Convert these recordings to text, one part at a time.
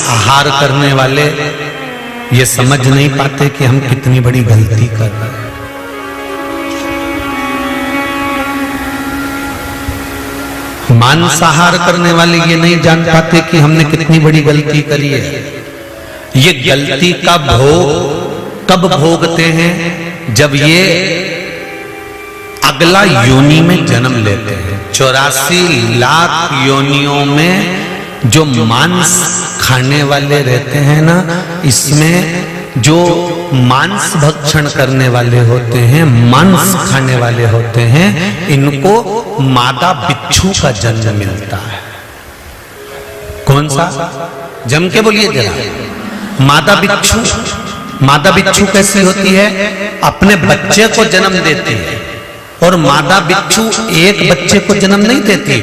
आहार करने वाले ये समझ नहीं पाते कि हम कितनी बड़ी गलती कर रहे हैं। मांसाहार करने वाले ये नहीं जान पाते कि हमने कितनी बड़ी गलती करी है। ये गलती का भोग कब भोगते हैं? जब ये अगला योनि में जन्म लेते हैं। 84 लाख योनियों में जो मांस खाने वाले रहते हैं ना, इसमें जो मांस भक्षण करने वाले होते हैं, मांस खाने वाले होते हैं, इनको मादा बिच्छू का जन्म मिलता है। कौन सा? जम के बोलिए जरा। मादा बिच्छू। मादा बिच्छू कैसी होती है? अपने बच्चे को जन्म देती है। और मादा बिच्छू एक बच्चे को जन्म नहीं देती,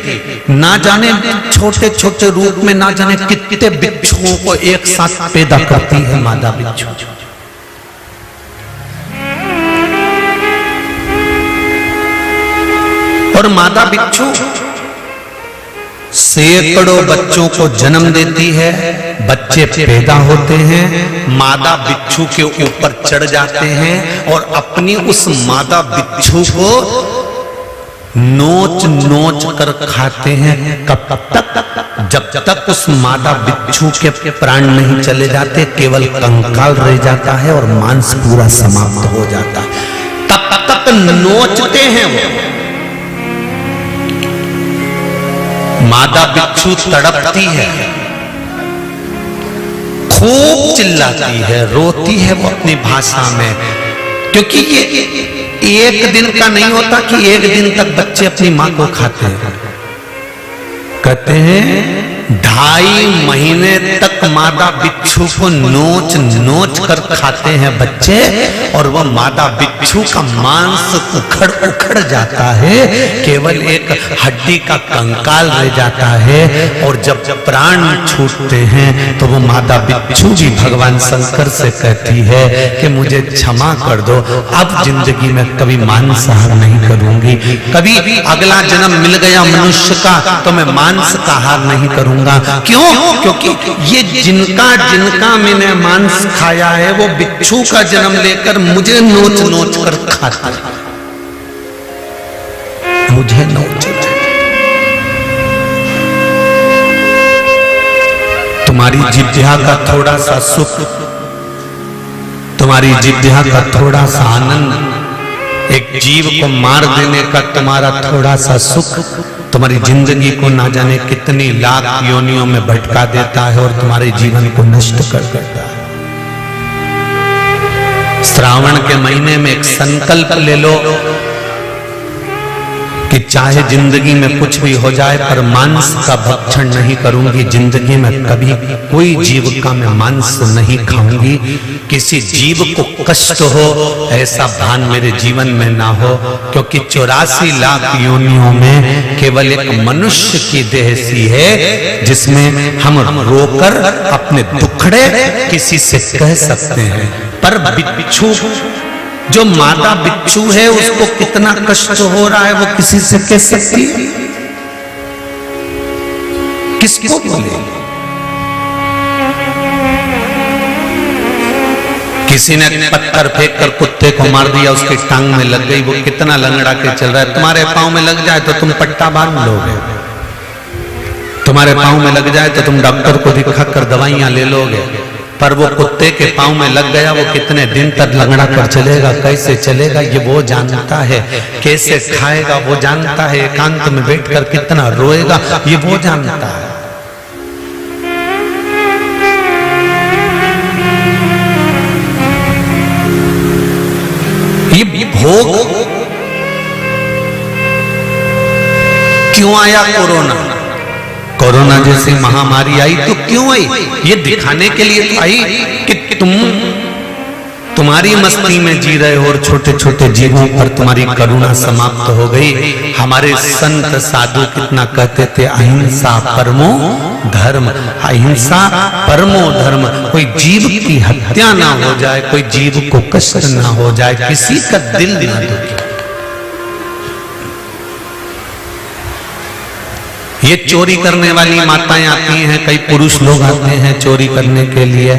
ना जाने छोटे छोटे रूप में ना जाने कितने बिच्छुओं को एक साथ पैदा करती है मादा बिच्छू। और मादा बिच्छू सैकड़ों बच्चों को जन्म देती है। बच्चे पैदा होते हैं, मादा बिच्छू के ऊपर चढ़ जाते हैं और अपनी उस मादा बिच्छू को नोच नोच कर खाते हैं। कब तक? जब तक उस मादा बिच्छू के प्राण नहीं चले जाते, केवल कंकाल रह जाता है और मांस पूरा समाप्त हो जाता है। तब तक नोचते हैं वो। मादा बिच्छू तड़पती है, खूब चिल्लाती है, रोती है वो अपनी भाषा में, क्योंकि ये एक दिन का नहीं होता कि एक दिन तक बच्चे अपनी मां को खाते हैं। कहते हैं 2.5 महीने तक मादा बिच्छू को नोच नोच कर खाते हैं बच्चे, और वह मादा बिच्छू का मांस उखड़ उखड़ जाता है, केवल एक हड्डी का कंकाल रह जाता है। और जब प्राण छूटते हैं तो वो मादा बिच्छू भी भगवान शंकर से कहती है कि मुझे क्षमा कर दो, अब जिंदगी में कभी मांसाहार नहीं करूंगी। कभी अगला जन्म मिल गया मनुष्य का तो मैं मांस का आहार नहीं करूंगा। क्यों? क्योंकि ये जिनका जिनका मैंने मांस खाया है वो बिच्छू का जन्म लेकर मुझे नोच नोच कर खाता है, मुझे नोच। तुम्हारी जिह्वा का थोड़ा सा सुख, तुम्हारी जिह्वा का थोड़ा सा आनंद, एक जीव को मार देने का तुम्हारा थोड़ा सा सुख तुम्हारी जिंदगी को ना जाने कितनी लाख योनियों में भटका देता है और तुम्हारे जीवन को नष्ट कर देता है। श्रावण के महीने में एक संकल्प ले लो कि चाहे जिंदगी में कुछ भी हो जाए पर मांस का भक्षण नहीं करूंगी। जिंदगी में कभी कोई जीव का मैं मांस नहीं खाऊंगी। किसी जीव को कष्ट हो ऐसा भान मेरे जीवन में ना हो, क्योंकि 84 लाख योनियों में केवल एक मनुष्य की देह सी है जिसमें हम रोकर अपने दुखड़े किसी से कह सकते हैं। पर बिच्छू, जो मादा बिच्छू है, उसको कितना कष्ट हो रहा है वो किसी से कह सकती है? किसको बोले? किसी ने पत्थर फेंक कर कुत्ते को मार दिया, उसकी टांग में लग गई, वो कितना लंगड़ा के चल रहा है। तुम्हारे पांव में लग जाए तो तुम पट्टा बांध लोगे, तुम्हारे पांव में लग जाए तो तुम डॉक्टर को दिखाकर दवाइयां ले लोगे। पर वो कुत्ते के पांव में लग गया, वो कितने दिन तक लंगड़ा कर चलेगा, कैसे चलेगा ये वो जानता है, कैसे खाएगा वो जानता है, एकांत में बैठकर कितना रोएगा ये वो जानता है। ये भोग क्यों आया? कोरोना जैसी महामारी आई तो क्यों आई? ये दिखाने के लिए आई कि तुम्हारी मस्ती में जी रहे हो और छोटे छोटे जीवों पर तुम्हारी करुणा समाप्त हो गई। हमारे संत साधु कितना कहते थे, अहिंसा परमो धर्म, अहिंसा परमो धर्म। कोई जीव की हत्या ना हो जाए, कोई जीव को कष्ट ना हो जाए, किसी का दिल ना दुखे। ये चोरी करने वाली माताएं आती हैं, कई पुरुष लोग आते हैं चोरी करने के लिए,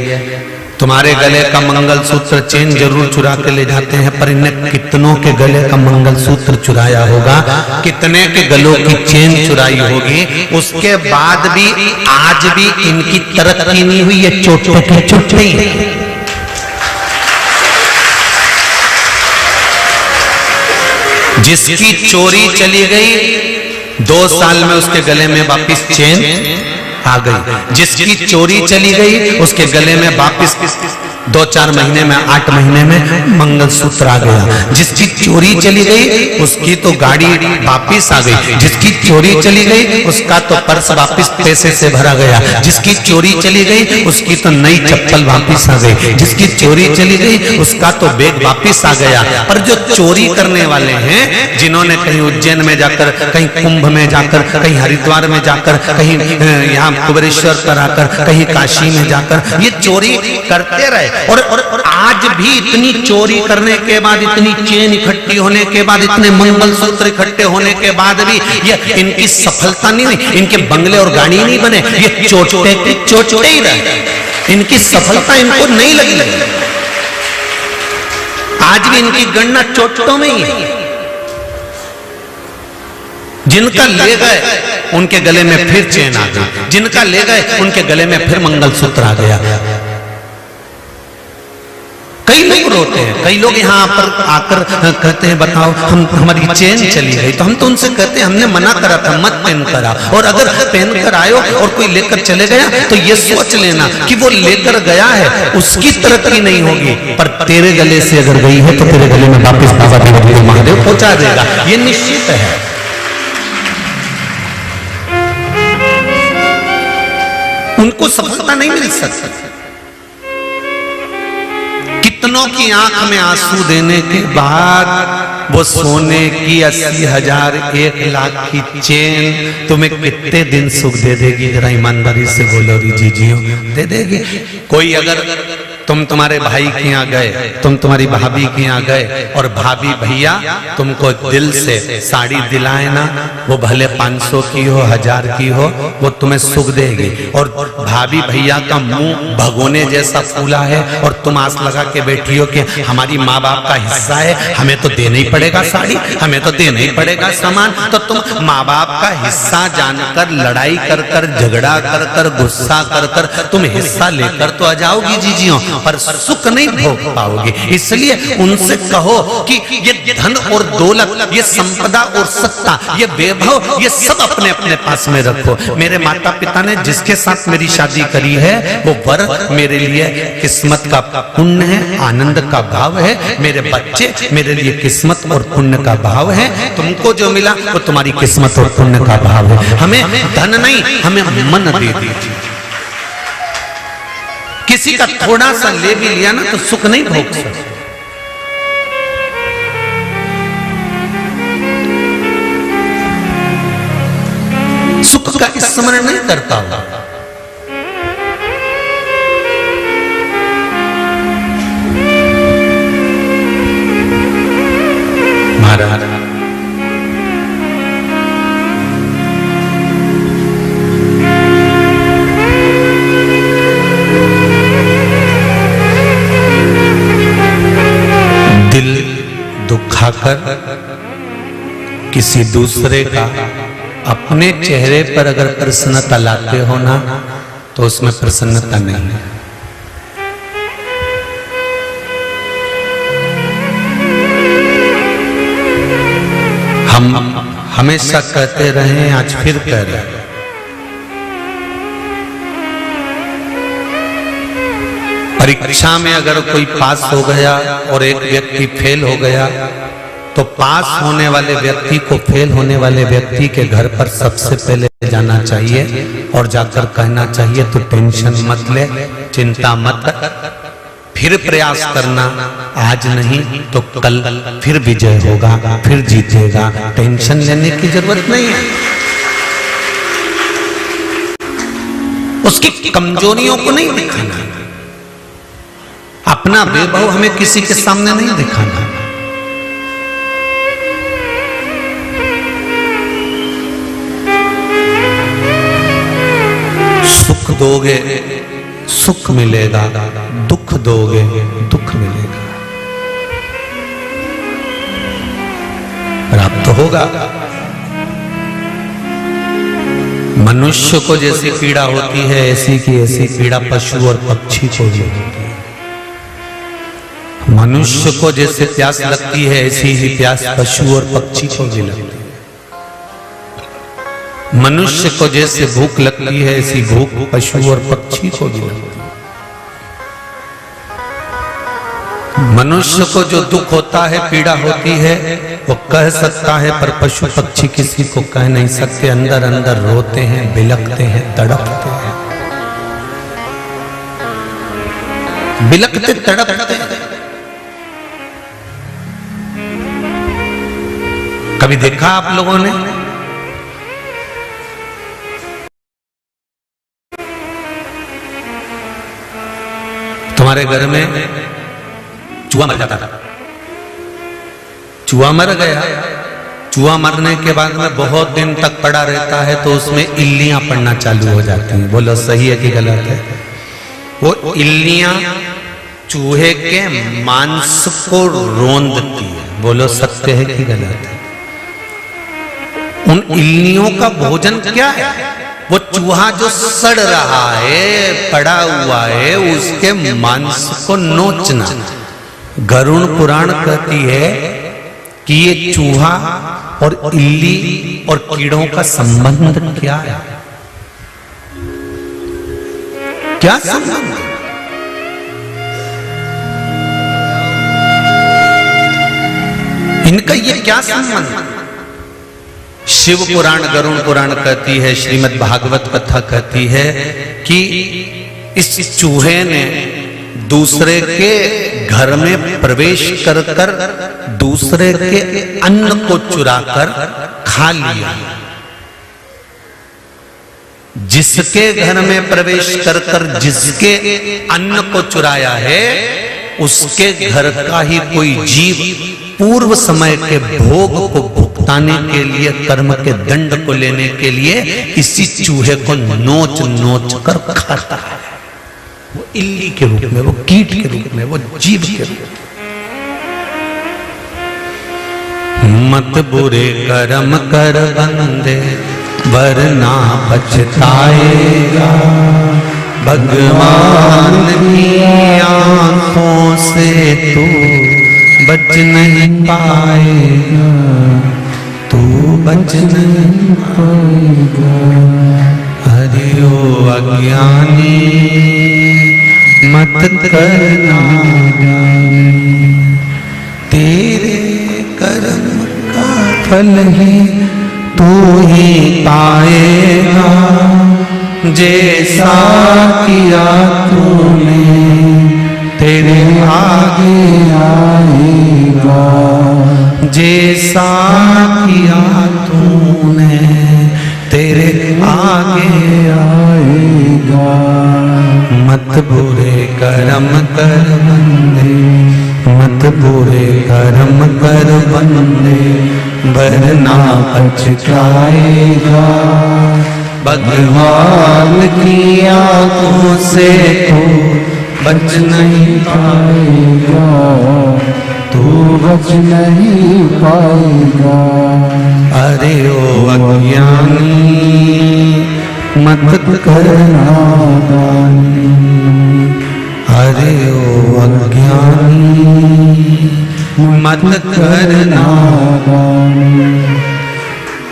तुम्हारे गले का मंगलसूत्र चेन जरूर चुरा के ले जाते हैं, पर इन्हें कितनों के गले का मंगलसूत्र चुराया होगा, कितने के गलों की चेन चुराई होगी, उसके बाद भी आज भी इनकी तरक्की नहीं हुई, ये चोटों की चोटी है। जिसकी चोरी चली गई 2 साल में उसके गले में वापिस चेन आ गई, जिसकी चोरी चली गई उसके गले में वापिस 2-4 महीने में 8 महीने में मंगलसूत्र आ गया, जिसकी चोरी चली गई उसकी तो गाड़ी वापिस आ गई, जिसकी चोरी चली गई उसका तो पर्स वापिस पैसे से भरा गया, जिसकी चोरी चली गई उसकी तो नई चप्पल वापिस आ गई, जिसकी चोरी चली गई उसका तो बैग वापिस आ गया। पर जो चोरी करने वाले हैं, जिन्होंने कहीं उज्जैन में जाकर, कहीं कुंभ में जाकर, कहीं हरिद्वार में जाकर, कहीं यहाँ कुबेरेश्वर पर आकर, कहीं काशी में जाकर ये चोरी करते रहे, और आज भी इतनी चोरी करने के बाद, इतनी चेन इकट्ठी होने के बाद, इतने मंगलसूत्र इकट्ठे होने के बाद भी ये इनकी सफलता नहीं, इनके बंगले और गाड़ी नहीं बने, ये चोटे की चोटे ही रहे, इनकी सफलता इनको नहीं लगी। आज भी इनकी गणना चोटों में ही है। जिनका ले गए उनके गले में फिर चेन आ गई, जिनका ले गए उनके गले में फिर मंगलसूत्र आ गया। कई लोग रोते हैं, कई लोग यहाँ पर आकर कहते हैं बताओ हमारी चेन चली गई, तो हम तो उनसे कहते हैं हमने मना करा था मत पहन कर आओ, और अगर पहन कर आयो और कोई लेकर चले गया तो ये सोच लेना कि वो लेकर गया है उसकी तरक्की नहीं होगी, पर तेरे गले से अगर गई है तो तेरे गले में वापिस बाबा देव महादेव पहुंचा देगा, ये निश्चित है। उनको सफलता नहीं मिल सकती। कितनों की आंख में आंसू देने के बाद वो सोने की 80,000 1 लाख की चेन तुम्हें कितने दिन सुख दे देगी? जरा ईमानदारी से बोलो री जी दे देगी? कोई अगर तुम तुम्हारे भाई के यहाँ गए, तुम तुम्हारी भाभी के यहाँ गए और भाभी भैया तुमको दिल से साड़ी दिलाए ना, वो भले 500 की हो 1000 की हो, वो तुम्हें सुख देगी। और भाभी भैया का मुंह भगोने जैसा फूला है और तुम आस लगा के बैठी हो कि हमारी माँ बाप का हिस्सा है, हमें तो देना ही पड़ेगा साड़ी, हमें तो देना ही पड़ेगा सामान, तो तुम माँ बाप का हिस्सा जानकर लड़ाई कर कर, झगड़ा कर कर, गुस्सा कर कर तुम हिस्सा लेकर तो आ जाओगी जीजियों, पर सुख नहीं भोग पाओगे। इसलिए उनसे कहो कि ये धन और दौलत, ये संपदा और सत्ता, ये वैभव, ये सब अपने अपने पास में रखो। मेरे माता पिता ने जिसके साथ मेरी शादी करी है वो वर मेरे लिए किस्मत का पुण्य है, आनंद का भाव है। मेरे बच्चे मेरे लिए किस्मत और पुण्य का भाव है। तुमको जो मिला वो तुम्हारी किस्मत और पुण्य का भाव है। हमें धन नहीं, हमें मन दे दीजिए। किसी का थोड़ा सा ले भी लिया ना तो सुख नहीं भोग सकते। सुख का स्मरण नहीं करता होगा। महाराज दिल दुखाकर किसी दूसरे का अपने चेहरे पर अगर प्रसन्नता लाते हो ना तो उसमें प्रसन्नता नहीं है। हम हमेशा कहते रहे, आज फिर कह रहे हैं, परीक्षा में अगर कोई पास हो गया और एक व्यक्ति फेल हो गया तो पास होने वाले व्यक्ति को फेल होने वाले व्यक्ति के घर पर सबसे पहले जाना चाहिए और जाकर कहना चाहिए तू टेंशन मत ले, चिंता मत कर, फिर प्रयास करना, आज नहीं तो कल फिर विजय होगा, फिर जीतेगा, टेंशन लेने की जरूरत नहीं है। उसकी कमजोरियों को नहीं दिखाना, अपना वैभव हमें किसी के सामने नहीं दिखाना। दोगे सुख मिलेगा, दुख दोगे दुख मिलेगा, प्राप्त होगा। मनुष्य को जैसी पीड़ा होती है ऐसी की ऐसी पीड़ा पशु और पक्षी को भी होती है। मनुष्य को जैसे प्यास लगती है ऐसी ही प्यास पशु और पक्षी को भी लगती है। मनुष्य को जैसे भूख लगती है ऐसी भूख पशु और पक्षी को भी लगती है। मनुष्य को जो दुख होता है, पीड़ा होती है, वो कह सकता है, पर पशु पक्षी किसी को कह नहीं सकते। अंदर अंदर रोते हैं, बिलखते हैं, तड़पते हैं, बिलखते तड़पते हैं। कभी देखा आप लोगों ने? तुम्हारे घर में चूहा मर जाता था, चूहा मर गया, चूहा मरने के बाद में बहुत दिन तक पड़ा रहता है तो उसमें इल्लियां पड़ना चालू हो जाती हैं। बोलो सही है कि गलत है? वो इल्लियां चूहे के मांस को रोंदती है। बोलो सत्य है कि गलत है? उन इल्लियों का भोजन क्या है? वो चूहा जो सड़ रहा है, पड़ा हुआ है, उसके मांस को नोचना। गरुड़ पुराण कहती है कि ये चूहा और इल्ली और कीड़ों का संबंध क्या है? क्या संबंध? इनका ये क्या संबंध? शिव पुराण, गरुड़ पुराण कहती है, श्रीमद् भागवत कथा कहती है कि इस चूहे ने दूसरे के घर में प्रवेश कर कर दूसरे के अन्न को चुराकर खा लिया। जिसके घर में प्रवेश कर कर जिसके अन्न को चुराया है, उसके घर का ही कोई जीव पूर्व समय के भोग को भुगताने के लिए, कर्म के दंड को लेने के लिए इसी चूहे को नोच नोच कर खाता है। वो इल्ली के रूप में, वो कीट के रूप में, वो जीव के रूप में। मत बुरे कर्म कर बंदे वरना पछताएगा, भगवान की आंखों से तू बच नहीं पाएगा, तू बच नहीं पाएगा। हरि ओ अज्ञानी मत करना जानी, तेरे कर्म का फल ही तू ही पाएगा। जैसा किया तूने तेरे आगे आएगा, जैसा किया तूने तेरे आगे आएगा। मत बुरे कर्म कर बंदे, मत बुरे कर्म कर बंदे वरना पछताएगा, भगवान की आंखों से तू बच नहीं पाएगा, तू बच नहीं पाएगा। अरे ओ अज्ञानी मत करना दानी, अरे ओ अज्ञानी मत करना दानी।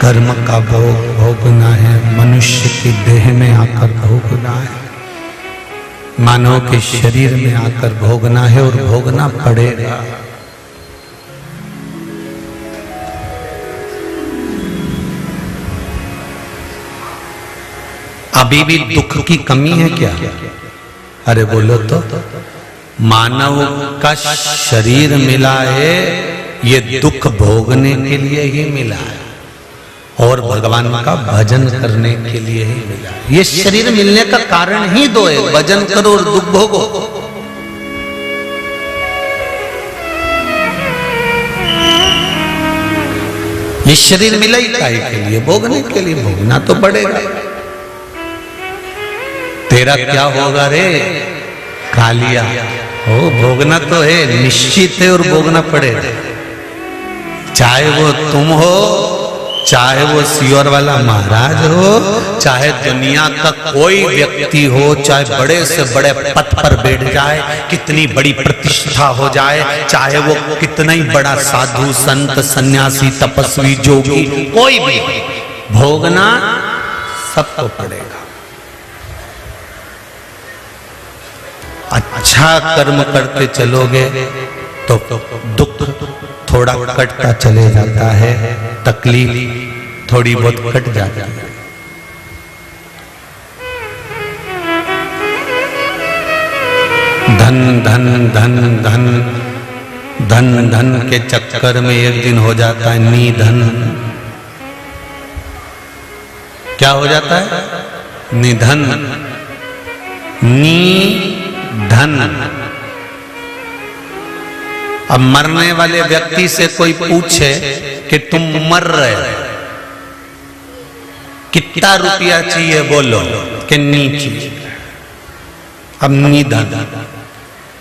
कर्म का भोग भोगना है, मनुष्य की देह में आकर भोगना है, मानव के शरीर में आकर भोगना है और भोगना पड़ेगा। अभी भी दुख की कमी है क्या? अरे बोलो तो, मानव का शरीर मिला है ये दुख भोगने के लिए ही मिला है और भगवान का भजन करने के लिए ही मिला है। ये शरीर मिलने का कारण ही दो है, भजन करो और दुख भोगो। ये शरीर मिला ही काहे के लिए? भोगने के लिए, भोगना तो पड़ेगा। तेरा क्या होगा रे कालिया। हो भोगना तो है, निश्चित है और भोगना पड़ेगा, चाहे वो तुम हो, चाहे वो सियोर वाला महाराज हो, चाहे दुनिया का कोई व्यक्ति हो, चाहे बड़े से बड़े पद पर बैठ जाए, कितनी बड़ी प्रतिष्ठा हो जाए, चाहे वो कितना ही बड़ा साधु संत सन्यासी तपस्वी जोगी कोई भी, भोगना सबको पड़ेगा। अच्छा कर्म करते चलोगे तो दुख थोड़ा कटता चले जाता है, तकलीफ थोड़ी बहुत कट जाती है। धन धन धन धन धन धन के चक्कर में एक दिन हो जाता है निधन। क्या हो जाता है? निधन, निधन। अब मरने वाले व्यक्ति से कोई पूछे कि तुम मर रहे हो, कितना रुपया चाहिए, बोलो कि नहीं चाहिए। अब निधन,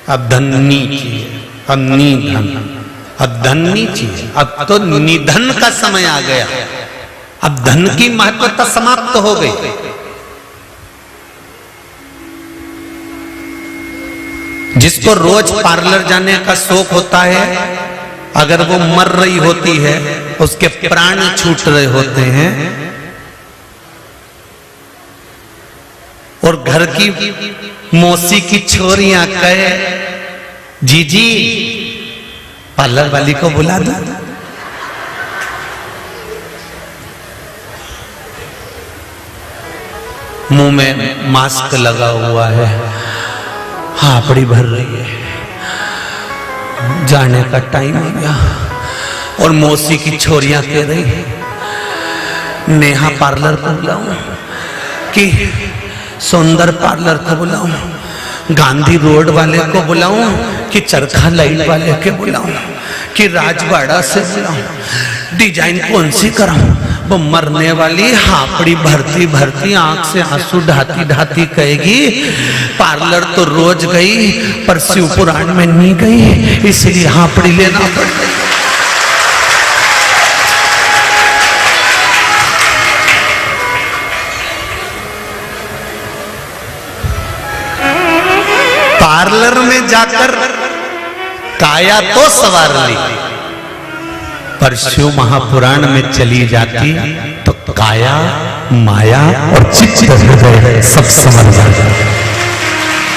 अब धन नहीं चाहिए, अब निधन, अब धन नहीं चाहिए, अब तो निधन का समय आ गया। अब धन की महत्वता समाप्त हो गई। जिसको रोज पार्लर जाने का शौक होता है, अगर वो मर रही होती है, उसके प्राण छूट रहे होते हैं, और घर की मौसी की छोरियां कहे जीजी पार्लर वाली को बुला दो, मुंह में मास्क लगा हुआ है, हापड़ी भर रही है, जाने का टाइम हो गया, और मौसी की छोरियां कह रही है नेहा पार्लर को बुलाऊं कि सुंदर पार्लर को बुलाऊं, गांधी रोड वाले को बुलाऊं कि चरखा लाइन वाले के बुलाऊं कि राजवाड़ा से बुलाऊं, डिजाइन कौन सी कराऊं। वो मरने वाली हापड़ी भरती भरती आंख से आंसू ढाती ढाती कहेगी पार्लर तो रोज गई पर शिव पुराण में नहीं गई, इसलिए हापड़ी लेना पड़ गई। पार्लर में जाकर काया तो सवार ली, पर शिव महापुराण में चली जाती तो काया माया और चित्त सब समझ जाता।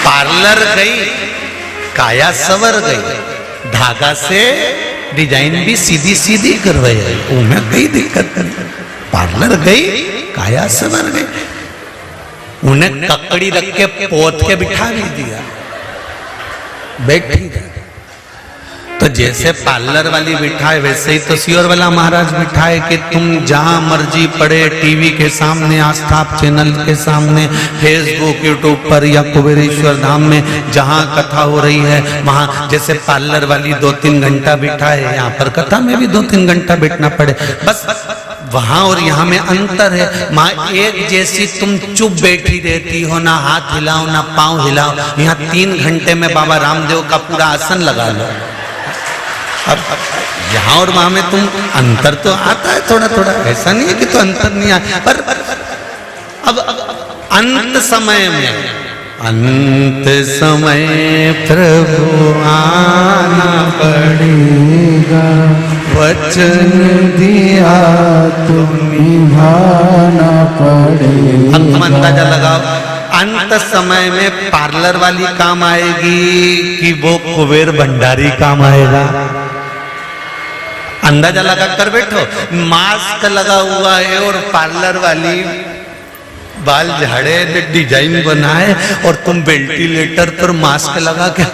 पार्लर गई, काया सवर गई, धागा से डिजाइन भी सीधी सीधी करवाई, उन्हें कोई दिक्कत नहीं। पार्लर गई, काया सवर गई, उन्हें ककड़ी रख के पोत के बिठा भी दिया, बैठी गई। तो जैसे पार्लर वाली बिठाए वैसे ही तो सियोर वाला महाराज बिठाए कि तुम जहां मर्जी पड़े, टीवी के सामने, आस्था चैनल के सामने, फेसबुक यूट्यूब पर या कुबेरेश्वर धाम में जहां कथा हो रही है वहां, जैसे पार्लर वाली 2-3 घंटा बिठाए, यहाँ पर कथा में भी 2-3 घंटा बैठना पड़े, बस वहां और यहाँ में अंतर है। वहां एक जैसी तुम चुप बैठी रहती हो, ना हाथ हिलाओ ना पांव हिलाओ, यहाँ 3 घंटे में बाबा रामदेव का पूरा आसन लगा लो। अब यहाँ और वहां में तुम अंतर तो आता है थोड़ा थोड़ा, ऐसा नहीं है कि तो अंतर नहीं आया, पर अब अंत समय में, अंत समय प्रभु आना पड़ेगा, वचन दिया तो निभाना पड़ेगा। अब अंदाजा लगाओ, अंत समय में पार्लर वाली काम आएगी कि वो कुबेर भंडारी काम आएगा? अंदाजा लगा कर बैठो। मास्क लगा हुआ है और पार्लर वाली बाल झाड़े, डिजाइन बनाए, और तुम वेंटिलेटर पर मास्क लगा के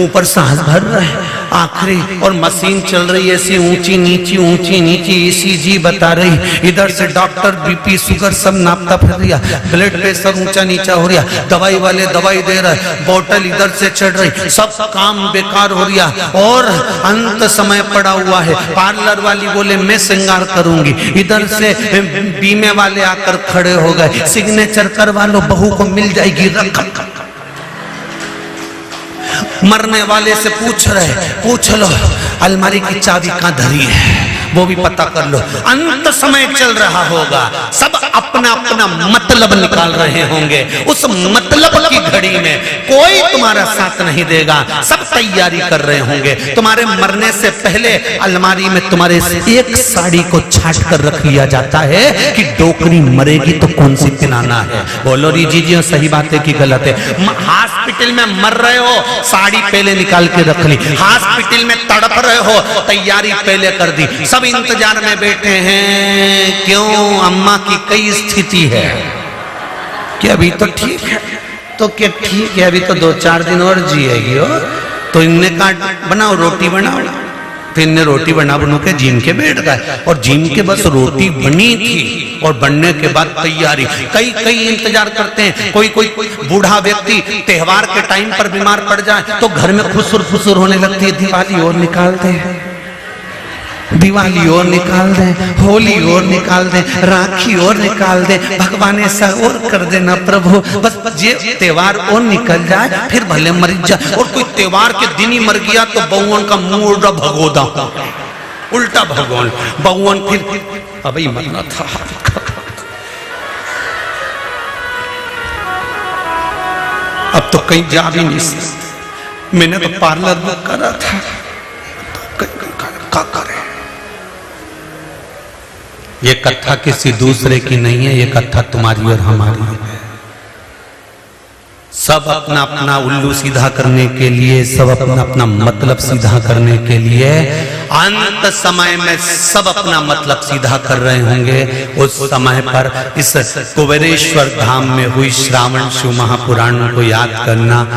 ऊपर सांस भर रहे। आखिरी, और मशीन चल रही है ऐसी ऊंची नीची, ECG बता रही, इधर से डॉक्टर BP शुगर सब नापता फिर रहा, ब्लड प्रेशर ऊंचा नीचा हो रहा, दवाई वाले दवाई दे रहे, बोतल इधर से चढ़ रही, सब काम बेकार हो रहा, और अंत समय पड़ा हुआ है। पार्लर वाली बोले मैं श्रृंगार करूंगी, इधर से बीमे वाले आकर खड़े हो गए, सिग्नेचर करवा लो बहू को मिल जाएगी रकम। मरने वाले से पूछ लो अलमारी की चाबी कहां धरी है, वो भी पता कर लो। अंत समय चल रहा होगा, सब अपना अपना मतलब निकाल रहे होंगे, उस मतलब की घड़ी में कोई तुम्हारा साथ नहीं देगा, सब तैयारी कर रहे होंगे। तुम्हारे मरने से पहले अलमारी में तुम्हारे एक साड़ी को छाट कर रख लिया जाता है कि डोकरी मरेगी तो कौन सी पिनाना है। बोलो जी सही बात है कि गलत है? हॉस्पिटल में मर रहे हो, साड़ी पहले निकाल के रख ली, हॉस्पिटल में तड़प रहे हो, तैयारी पहले कर दी, सब इंतजार में बैठे हैं। क्यों? अम्मा की कई स्थिति है कि अभी तो ठीक है, तो क्या ठीक है, अभी तो 2-4 दिन और जिएगी हो, तो इनने काट बनाओ, रोटी बनाओ, फिर इनने रोटी बना के जिम के बैठ गए, और जिम के बस रोटी बनी थी, और बनने के बाद तैयारी, कई इंतजार करते हैं। कोई बूढ़ा व्यक्ति त्योहार के टाइम पर बीमार पड़ जाए तो घर में फुसुर होने लगती है, दिवाली और निकाल दे, दिवाली और निकाल दे, होली और निकाल दे, राखी और निकाल दे, भगवान ऐसा और कर देना प्रभु, बस ये त्योहार और निकल जाए, फिर भले मर जाए। और कोई त्योहार के दिन ही मर गया तो बउवन का मुंह उल्टा भगोदा, उल्टा भगवान बउवन, फिर अभी मरना था। अब तो कहीं जा भी नहीं सकते। मैंने तो पार्लर बुक करा था, तो क्या करे? ये कथा किसी दूसरे की नहीं है, ये कथा तुम्हारी और हमारी है। सब अपना अपना उल्लू सीधा करने के लिए, सब अपना अपना मतलब सीधा करने के लिए अंत समय में सब अपना मतलब सीधा कर रहे होंगे। उस समय पर इस कुबेरेश्वर धाम में हुई श्रावण शिव महापुराण को याद करना।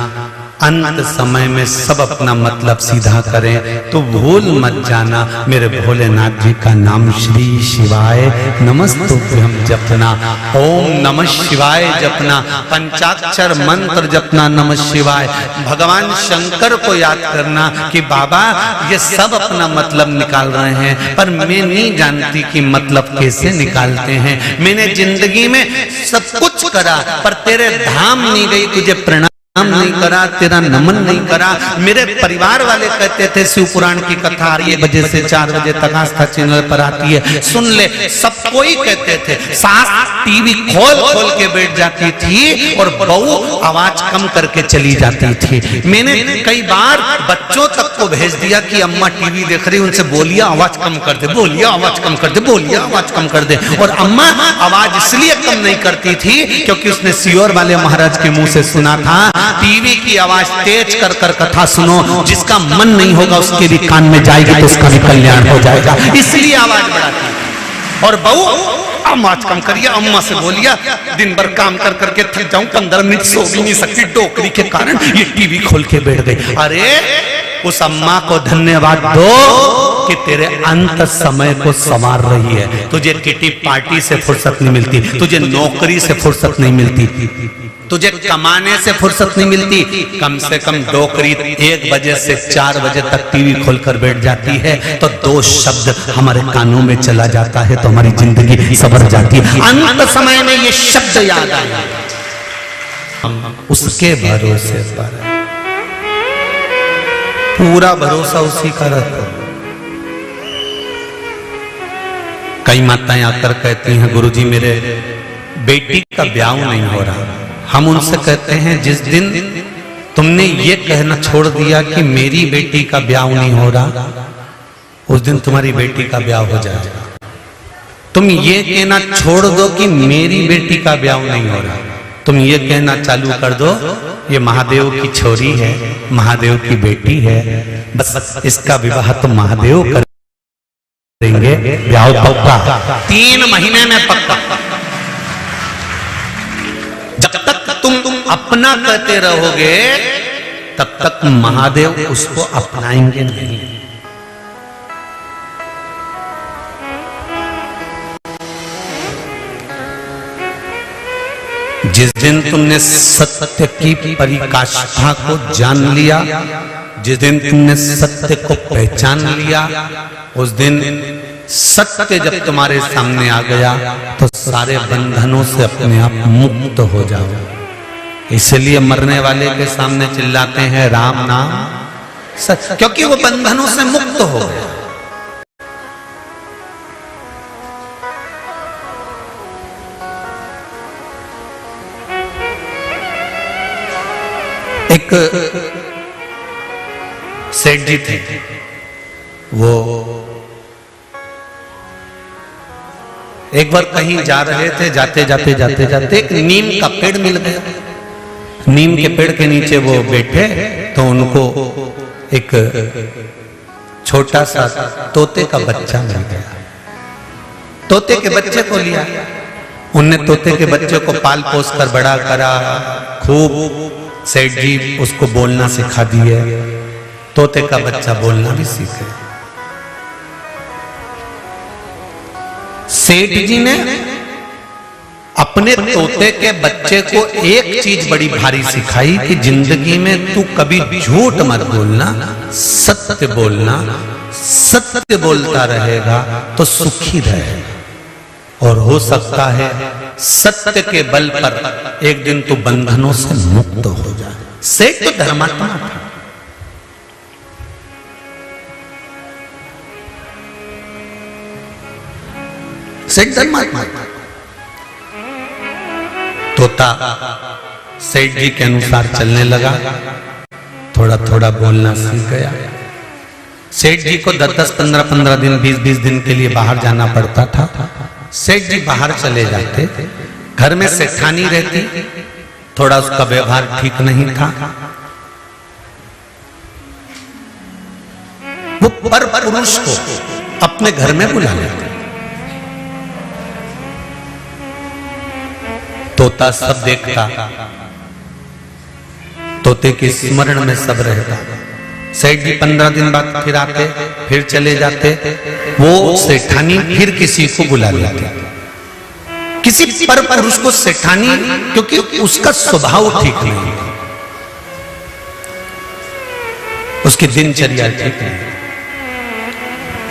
अंत समय में सब अपना मतलब सीधा करें तो भूल मत जाना मेरे भोलेनाथ जी का नाम श्री शिवाय नमस्तुभ्यं जपना, ओम नमः शिवाय जपना, पंचाक्षर मंत्र जपना नमः शिवाय। भगवान शंकर को याद करना कि बाबा ये सब अपना मतलब निकाल रहे हैं, पर मैं नहीं जानती कि मतलब कैसे निकालते हैं। मैंने जिंदगी में सब कुछ करा पर तेरे धाम नहीं गई, तुझे प्रणाम नहीं करा, तेरा नमन नहीं करा। मेरे परिवार वाले कहते थे शिव पुराण की कथा 1 बजे से 4 बजे तक आस्था चैनल पर आती है, सुन ले। सब कोई कहते थे। सास टीवी खोल के बैठ जाती थी और बहू आवाज कम करके चली जाती थी। मैंने कई बार बच्चों तक को भेज दिया कि अम्मा टीवी देख रही, उनसे बोलिए आवाज कम कर दे, बोलिए आवाज कम कर दे, बोलिए आवाज कम कर दे। और अम्मा आवाज इसलिए कम नहीं करती थी क्योंकि उसने सियोर वाले महाराज के मुंह से सुना था, टीवी की आवाज तेज कर कर कथा सुनो, जिसका मन नहीं होगा उसके भी कान में जाएगी तो उसका भी कल्याण हो जाएगा, इसलिए आवाज बढ़ाती। और बहू आवाज कम करिए, अम्मा से बोलिए, दिन भर काम कर करके थक जाऊं, 15 मिनट सो भी नहीं सकती डोकरी के कारण, ये टीवी खोल के बैठ गई। अरे उस अम्मा को धन्यवाद दो कि तेरे अंत समय को संवार रही है। तुझे किटी पार्टी से फुर्सत नहीं मिलती, तुझे नौकरी से फुर्सत नहीं मिलती, तुझे कमाने से फुर्सत नहीं मिलती। कम से कम डोकरी 1 बजे से 4 बजे तक टीवी खोलकर बैठ जाती है तो 2 शब्द हमारे कानों में चला जाता है तो हमारी जिंदगी संवर जाती है। अंत समय में ये शब्द याद आया, उसके भरोसे पर पूरा भरोसा उसी का रखो। कई माताएं आकर कहती हैं गुरुजी मेरे बेटी का ब्याह नहीं हो रहा। हम उनसे कहते हैं जिस दिन तुमने ये कहना छोड़ दिया कि मेरी बेटी का ब्याह नहीं हो रहा, उस दिन तुम्हारी बेटी का ब्याह हो जाएगा। तुम ये कहना छोड़ दो कि मेरी बेटी का ब्याह नहीं हो रहा, तुम ये कहना चालू कर दो ये महादेव की छोरी है, महादेव की बेटी है, बस इसका विवाह तो महादेव कर देंगे, ब्याह पक्का 3 महीने में पक्का। जब तक तुम अपना कहते रहोगे तब तक महादेव उसको अपनाएंगे नहीं। जिस दिन तुमने सत्य की परिकाष्ठा को जान लिया, जिस दिन तुमने सत्य को पहचान लिया, उस दिन सत्य जब तुम्हारे सामने आ गया तो सारे बंधनों से अपने आप मुक्त हो जाओ। इसलिए मरने वाले के सामने चिल्लाते हैं राम नाम सत्य, क्योंकि वो बंधनों से मुक्त हो गया। एक सेठ जी थे, वो एक बार कहीं जा रहे थे, जाते जाते एक नीम का पेड़ मिल गया। नीम के पेड़ के नीचे वो बैठे तो उनको एक छोटा सा तोते का बच्चा मिल गया। तोते के बच्चे को लिया, उनने तोते के बच्चे को पाल पोस कर बड़ा करा, खूब सेठ जी उसको बोलना सिखा दिए। तोते का बच्चा बोलना भी सीखे। सेठ जी ने अपने तोते के बच्चे को एक चीज बड़ी भारी सिखाई कि जिंदगी में तू कभी झूठ मत बोलना, सत्य बोलना। सत्य बोलता रहेगा तो सुखी रहेगा, और हो सकता है सत्य के बल पर एक दिन तू बंधनों से मुक्त हो जाए। सेठ तो धर्मात्मा था। सेठ धर्मात्मा था। तोता सेठ जी के अनुसार चलने लगा, थोड़ा थोड़ा बोलना सीख गया। सेठ जी को 10-10, 15-15 दिन, 20-20 दिन के लिए बाहर जाना पड़ता था। सेठ जी बाहर चले जाते, घर में सेठानी रहती, थोड़ा उसका व्यवहार ठीक नहीं था। वो पर पुरुष को अपने घर में बुला लेते। तोता सब देखता, तोते के स्मरण में सब रहता। सेठ जी 15 दिन बाद फिर आते, फिर चले जाते। वो सेठानी फिर किसी को बुला लेते, किसी पर पुरुष को सेठानी, क्योंकि उसका स्वभाव ठीक नहीं, उसकी दिनचर्या ठीक नहीं,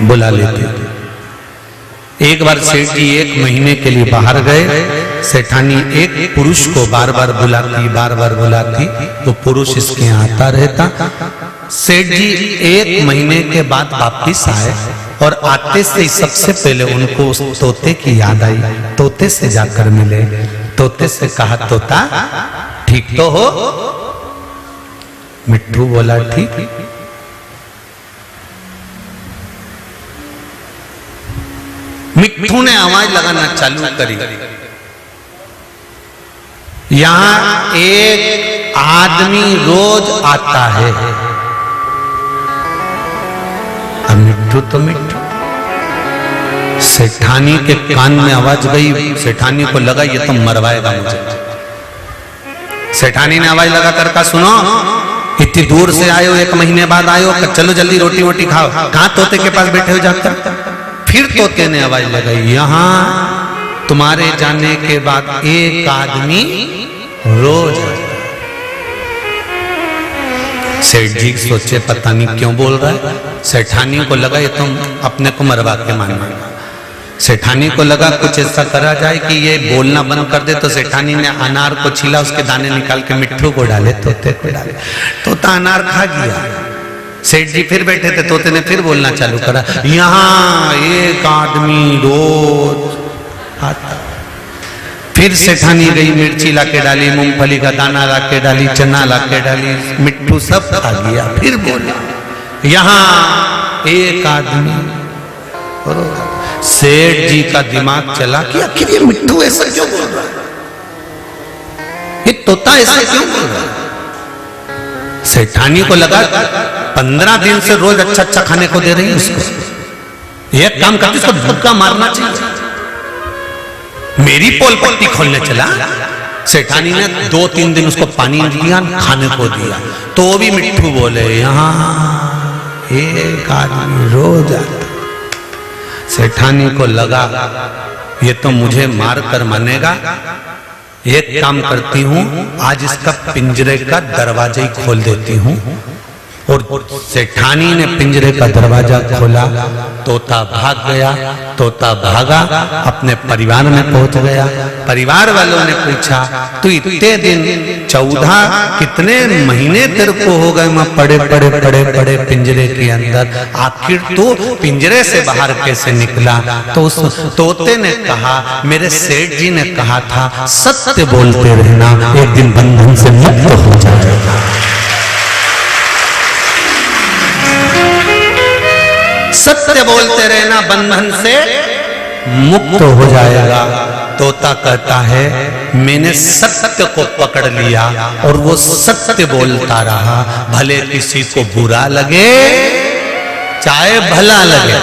बुला लेते। एक बार सेठ जी 1 महीने के लिए बाहर गए। सेठानी एक पुरुष को बार बार बुलाती, वो पुरुष इसके यहाँ आता रहता। सेठ जी 1 महीने के बाद वापिस आए, और आते से सबसे पहले उनको उस तोते की याद आई। तोते से जाकर मिले, तोते से कहा तोता ठीक तो हो? मिट्ठू बोला ठीक। मिट्ठू ने आवाज लगाना चालू करी। यहां एक आदमी रोज आता है। अब मिट्ठू तो मिट्ठू, सेठानी के कान में आवाज गई। सेठानी को लगा ये तो मरवाएगा मुझे। सेठानी ने आवाज लगा कर कहा सुनो, इतनी दूर से आए हो, 1 महीने बाद आए हो, चलो जल्दी रोटी वोटी खाओ। कहां तोते के पास बैठे हो जाकर? फिर तोते ने आवाज लगाई, यहां तुम्हारे जाने के बाद एक आदमी रोज। सेठ जी सोचे पता नहीं क्यों बोल रहा है। सेठानी को लगा ये तुम अपने को मरवा के मानना। सेठानी को लगा कुछ ऐसा करा जाए कि ये बोलना बंद कर दे। तो सेठानी ने अनार को छीला, उसके दाने निकाल के मिट्ठू को डाले, तोते को डाले। तोता अनार खा गया। सेठ जी फिर बैठे थे, तोते ने फिर बोलना चालू करा, यहां एक आदमी रोज आता। फिर सेठानी गई, मिर्ची लाके डाली, मूंगफली का दाना लाके डाली, चना लाके डाली, मिट्ठू सब खा गया। फिर बोला यहां एक आदमी। सेठ जी का दिमाग चला कि आखिर ये मिट्ठू ऐसा क्यों बोल रहा है, ये तोता ऐसा क्यों बोल रहा है। सेठानी को लगा 15 दिन से रोज अच्छा अच्छा खाने को दे रही है उसको, एक काम करती उसको धक्का मारना चाहिए। मेरी पोल पट्टी खोलने चला, सेठानी ने 2-3 दिन उसको पानी दिया, खाने को दिया, तो वो भी मिट्ठू बोले, यहाँ एक आदमी रोज आता। सेठानी को लगा ये तो मुझे मार कर मनेगा, एक काम करती हूं, आज इसका पिंजरे का दरवाजा ही खोल देती हूं। और सेठानी ने पिंजरे का दरवाजा खोला, तोता भाग गया, तोता भागा, अपने परिवार में पहुंच गया। परिवार वालों ने पूछा, तू इतने दिन 14 कितने महीने तेरे को हो गए मैं पड़े पड़े पड़े पड़े पिंजरे के अंदर, आखिर तू पिंजरे से बाहर कैसे निकला? तो उस तोते ने कहा, मेरे सेठ जी ने कहा था सत्य बोलते रहना, एक दिन बंधन से मुक्त हो जाएगा। सत्य बोलते रहना, बंधन से मुक्त हो जाएगा। तोता कहता है, मैंने सत्य को पकड़ लिया और वो सत्य बोलता रहा, भले किसी को बुरा लगे चाहे भला लगे,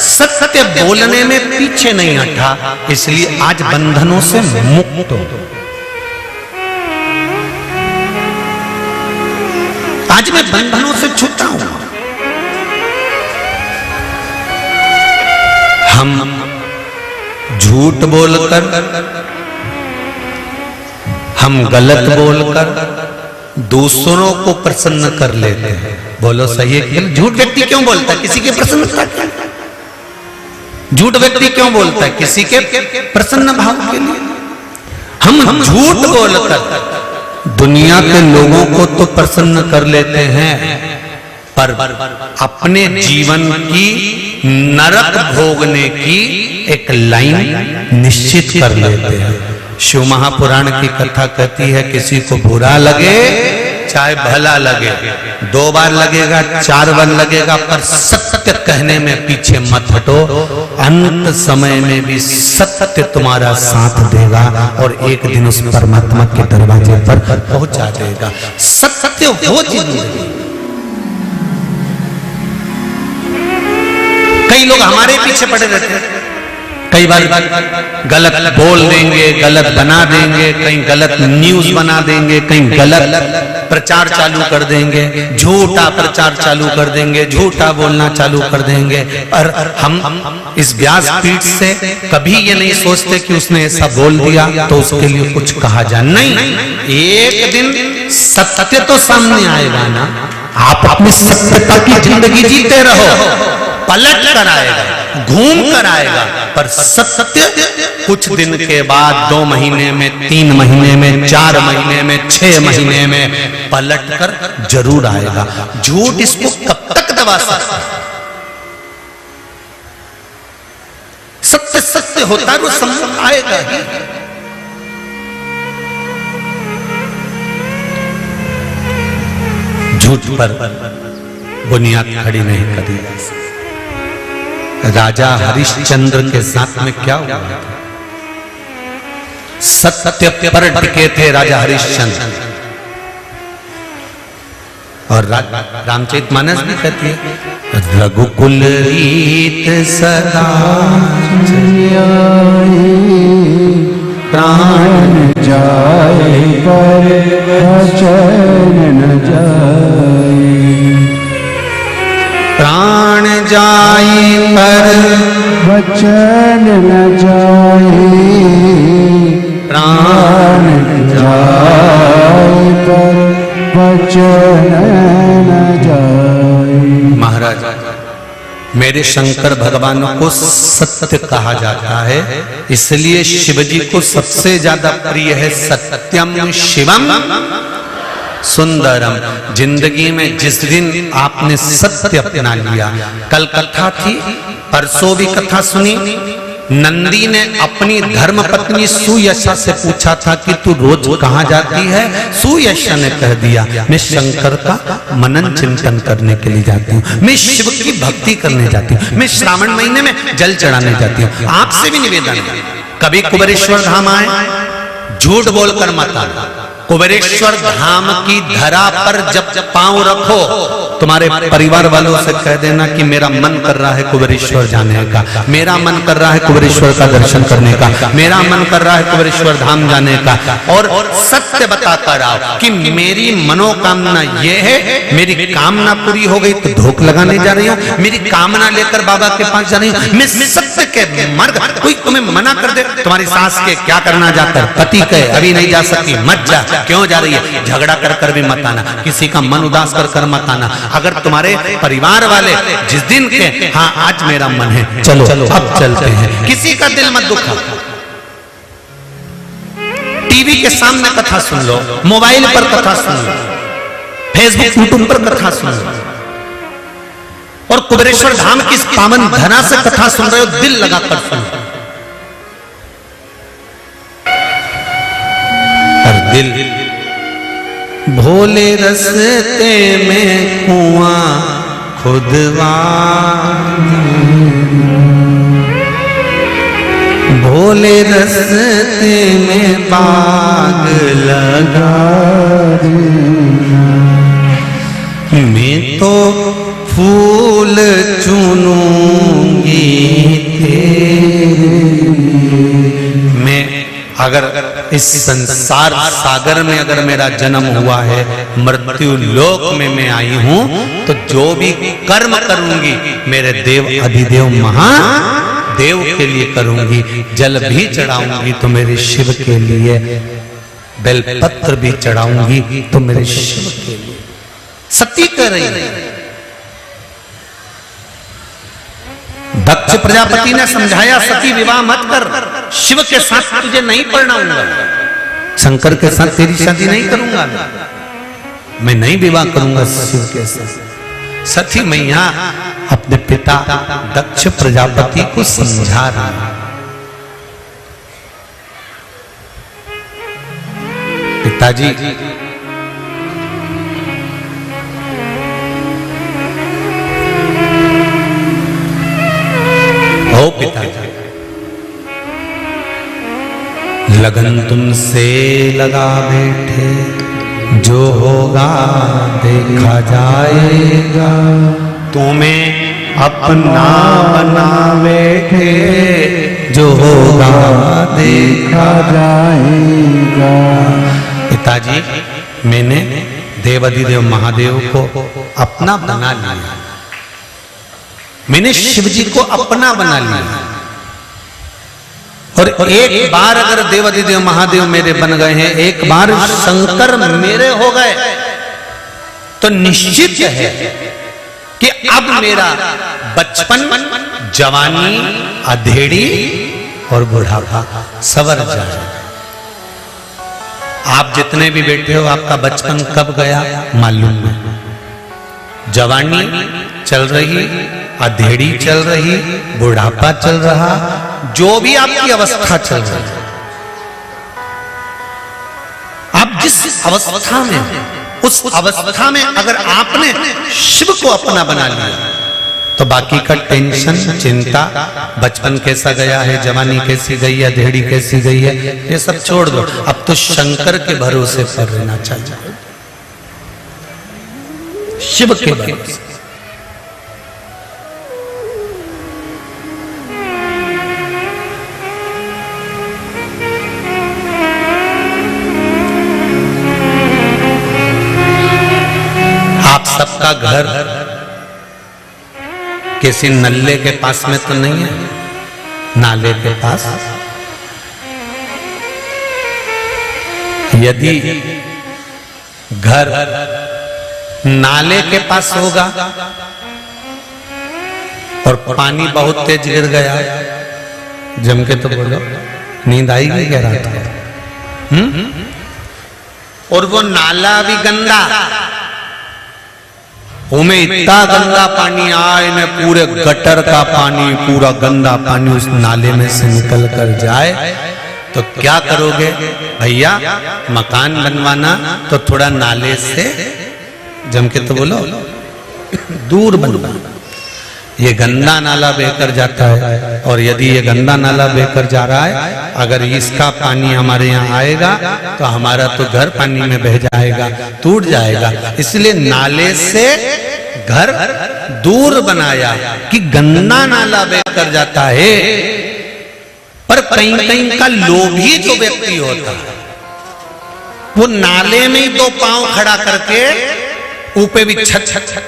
सत्य बोलने में पीछे नहीं हटा, इसलिए आज बंधनों से मुक्त हो। आज मैं बंधनों से छूटा हूं। हम झूठ बोलकर, हम गलत बोलकर दूसरों को प्रसन्न कर लेते हैं। बोलो सही है कि झूठ व्यक्ति क्यों बोलता है? किसी के प्रसन्नता के लिए। झूठ व्यक्ति क्यों बोलता है? किसी के प्रसन्न भाव के लिए। हम झूठ बोलकर दुनिया के लोगों को तो प्रसन्न कर लेते हैं, पर अपने जीवन की नरक भोगने की एक लाइन निश्चित कर लेते हैं। शिव महापुराण की कथा कहती है, किसी को बुरा लगे चाहे भला लगे, 2 बार लगेगा 4 बार लगेगा, पर सत्य कहने में पीछे मत हटो। अंत समय में भी सत्य तुम्हारा साथ देगा और एक दिन उस परमात्मा के दरवाजे पर पहुंचा देगा। सत्य वो जिंदगी। कई लोग हमारे पीछे पड़े रहते हैं, कई बार गलत बोल देंगे, गलत बना देंगे, कहीं गलत न्यूज बना देंगे, कहीं गलत प्रचार चालू कर देंगे, झूठा प्रचार चालू कर देंगे, झूठा बोलना चालू कर देंगे। और हम इस व्यासपीठ से कभी ये नहीं सोचते कि उसने ऐसा बोल दिया तो उसके लिए कुछ कहा जाए। नहीं, एक दिन सत्य तो सामने आएगा ना। आप अपनी सत्यता की जिंदगी जीते रहो, पलट कर आएगा, घूम कर आएगा, पर सत्य कुछ दिन के बाद, 2 महीने में, 3 महीने में, 4 महीने में, 6 महीने में पलट कर जरूर आएगा। झूठ इसको कब तक दबा सकता है? सत्य सत्य होता है, वो सम्मुख आएगा ही। झूठ पर बुनियाद खड़ी नहीं करी जा सकती। राजा हरिश्चंद्र के साथ में क्या हुआ? सत्य पर टिके थे राजा हरिश्चंद्र। और रामचरितमानस भी कहती है, रघुकुल रीत सदा प्राण जाए पर वचन न जाए, प्राण जाए पर वचन न जाए, प्राण जाए पर वचन न जाए। महाराज, मेरे शंकर भगवान को सत्य कहा जाता है, इसलिए शिवजी को सबसे ज्यादा प्रिय है सत्यम शिवम सुंदरम। जिंदगी में जिस दिन आपने सत्य अपना लिया, कल कथा थी, परसों भी कथा सुनी, नंदी ने अपनी धर्म पत्नी सुयशा से पूछा था कि तू रोज कहां जाती है? सुयशा ने कह दिया, मैं शंकर का मनन चिंतन करने के लिए जाती हूँ, मैं शिव की भक्ति करने जाती हूँ, मैं श्रावण महीने में जल चढ़ाने जाती हूँ। आपसे भी निवेदन है, कभी कुबेरेश्वर धाम आए, झूठ बोलकर मत आना। कुबेरेश्वर धाम की धरा पर जब पांव रखो तो तुम्हारे परिवार वालों से कह देना कि मेरा मन कर रहा है कुबेरेश्वर जाने का, मेरा मन कर रहा है कुबेरेश्वर का दर्शन करने का, मेरा मन कर रहा है कुबेरेश्वर धाम जाने का, और सत्य बताकर आओ कि मेरी मनोकामना ये है, मेरी कामना पूरी हो गई तो धोख लगाने जा रही हूँ, मेरी कामना लेकर बाबा के पास जा रही हूँ, मैं सत्य के मार्ग। कोई तुम्हें मना कर दे, तुम्हारी सास के क्या करना जाकर, पति कहे अभी नहीं जा सकती, मत जा, क्यों जा रही है, झगड़ा कर कर भी मत आना, किसी का मन उदास कर कर मत आना। अगर तुम्हारे परिवार वाले जिस दिन के हाँ आज मेरा मन है चलो अब चलते हैं, किसी का दिल मत दुखा। टीवी के सामने कथा सुन लो, मोबाइल पर कथा सुन लो, फेसबुक यूट्यूब पर कथा सुन लो, और कुबेरेश्वर धाम की पावन धरा से कथा सुन रहे हो, दिल लगाकर सुन लो। पर दिल भोले रस्ते में कुआं खुदवा, भोले रस्ते में बाग लगा, मैं तो फूल चुनूंगी तेरे। मैं अगर इस संसार सागर में अगर मेरा जन्म हुआ है, मृत्यु लोक में मैं आई हूं, तो जो भी कर्म करूंगी मेरे देव अधिदेव महादेव के लिए करूंगी। जल भी चढ़ाऊंगी तो मेरे शिव के लिए, बेलपत्र भी चढ़ाऊंगी तो मेरे शिव के लिए। सती कह रही है। दक्ष प्रजापति ने समझाया सती विवाह मत कर, शिव के साथ तुझे नहीं पढ़ाऊंगा, शंकर के साथ तेरी शादी नहीं करूंगा, मैं नहीं विवाह करूंगा शिव के साथ। सती मैया अपने पिता दक्ष प्रजापति को समझा रही। पिताजी ओ पिताजी, लगन तुमसे लगा बैठे, जो होगा देखा जाएगा, तुम्हें अपना बना बैठे, जो होगा देखा जाएगा। पिताजी मैंने देवाधिदेव महादेव को अपना बना लिया, मैंने शिव जी को अपना बना लिया, और एक बार अगर देवाधिदेव महादेव मेरे बन गए हैं, एक बार शंकर मेरे हो गए, तो निश्चित है कि अब मेरा बचपन, जवानी, अधेड़ी और बुढ़ापा सवर जाए। आप जितने भी बैठे हो, आपका बचपन कब गया मालूम नहीं, जवानी चल रही, अधेड़ी चल रही, बुढ़ापा चल रहा, जो भी आपकी अवस्था चल रही, आप जिस अवस्था में, उस अवस्था में अगर आपने शिव को अपना बना लिया, तो बाकी का टेंशन, चिंता, बचपन कैसा गया है, जवानी कैसी गई है, अधेड़ी कैसी गई है, ये सब छोड़ दो। अब तो शंकर के भरोसे पर रहना चाहिए, शिव के भरोसे। आप सबका घर किसी नल्ले के पास में तो नहीं है, नाले के पास। यदि घर नाले के पास होगा और पानी बहुत तेज गिर गया, जम के तो बोलो, नींद आएगी क्या रात को? और वो नाला भी गंदा, उमें इतना गंदा पानी आए न, पूरे गटर का पानी, पूरा गंदा पानी उस नाले में से निकल कर जाए, तो क्या करोगे भैया? मकान बनवाना तो थोड़ा नाले से जम के तो बोलो दूर बनवाना। ये गंदा नाला बहकर जाता है, और यदि ये गंदा नाला बहकर जा रहा है, अगर इसका पानी हमारे यहाँ आएगा तो हमारा तो घर पानी में बह जाएगा, टूट जाएगा। इसलिए नाले से घर दूर बनाया कि गंदा नाला बहकर जाता है, पर कहीं कहीं का लोभी जो व्यक्ति होता है वो नाले में ही दो पांव खड़ा करके ऊपर भी छत छत छत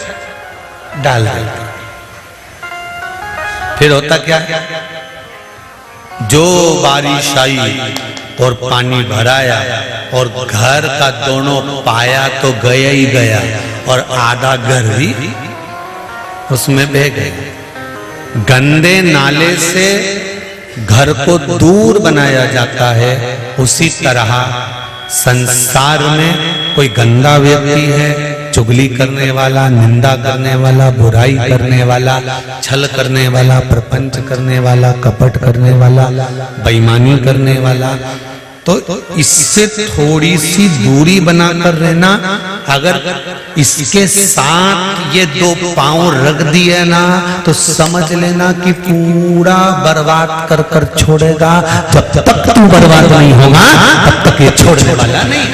डाल देता। फिर होता क्या, जो बारिश आई और पानी भराया और घर का दोनों पाया तो गया ही गया और आधा घर भी उसमें बह गया। गंदे नाले से घर को दूर बनाया जाता है, उसी तरह संसार में कोई गंदा व्यक्ति है, चुगली करने वाला, निंदा करने वाला, बुराई करने वाला, छल करने वाला, प्रपंच करने वाला, कपट करने वाला, बेईमानी करने वाला, तो इससे थोड़ी सी दूरी बनाकर रहना। अगर इसके साथ ये दो पांव रख दिए ना तो समझ लेना कि पूरा बर्बाद कर कर छोड़ेगा। जब तक तू बर्बाद नहीं होगा तब तक ये छोड़ने वाला नहीं,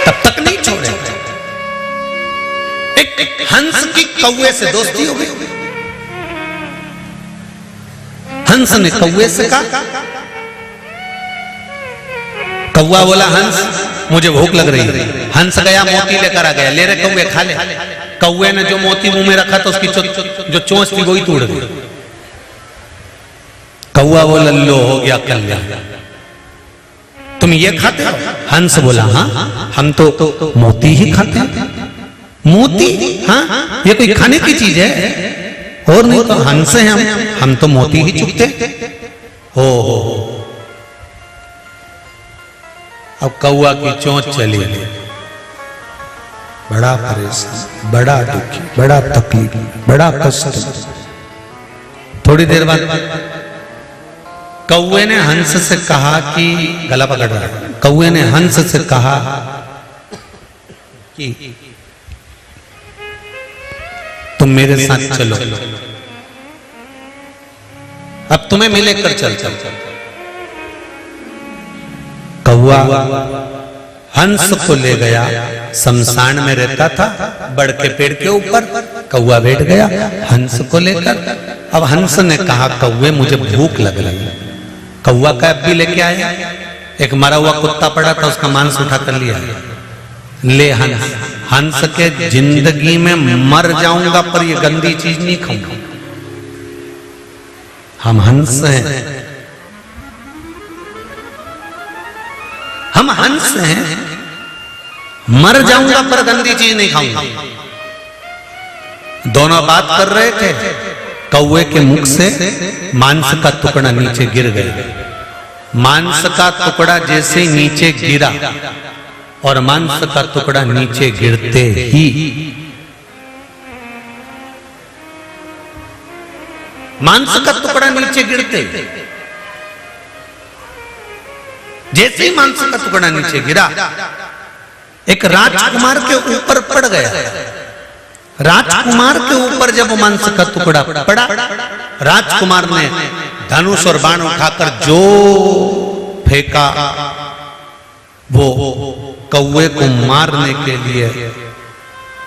तब तक नहीं छोड़ेगा। एक हंस की कौवे से दोस्ती हो गई। हंस ने कौवे से कहा, कौवा बोला हंस मुझे भूख लग रही है। हंस गया मोती लेकर आ गया, ले रे कौवे खा ले। कौवे ने जो मोती मुंह में रखा तो उसकी जो चोंच थी वही टूट गई। कौवा बोला लो हो गया कल्याण, तुम ये खाते हो? हंस बोला हाँ हम तो मोती ही खाते हैं। मोती? हाँ ये कोई खाने की चीज है? और नहीं तो हंस हैं हम तो मोती ही चुगते। हो अब कौवा की चोंच चली गई, बड़ा परेशान, बड़ा दुखी, बड़ा तकलीफ, बड़ा कष्ट। थोड़ी देर बाद कौवे ने हंस से कहा कि गला पकड़ रहा है। कौवे ने हंस से कहा कि तुम मेरे साथ चलो, अब तुम्हें मैं लेकर चल। कौवा हंस को ले गया, शमशान में रहता था बड़ के पेड़ के ऊपर। कौवा बैठ गया हंस को लेकर। अब हंस ने कहा कौवे मुझे भूख लग रही है। कौवा कैप भी लेके आया, एक मरा हुआ कुत्ता पड़ा था उसका मांस उठा कर लिया। ले हंस, हंस के जिंदगी में मर जाऊंगा पर ये गंदी चीज नहीं खाऊंगा। हम हंस हैं, हम हंस हैं, मर जाऊंगा पर गंदी चीज नहीं खाऊंगा। दोनों बात कर रहे थे, कौवे के मुख से मांस का टुकड़ा नीचे गिर गया। मांस का टुकड़ा जैसे नीचे गिरा और मांस का टुकड़ा नीचे गिरते ही मांस का टुकड़ा नीचे गिरते जैसे ही मांस का टुकड़ा नीचे गिरा एक राजकुमार के ऊपर पड़ गया। राजकुमार के ऊपर जब मांस का टुकड़ा पड़ा, राजकुमार ने धनुष और बाण उठाकर जो फेंका वो कौवे को मारने के लिए।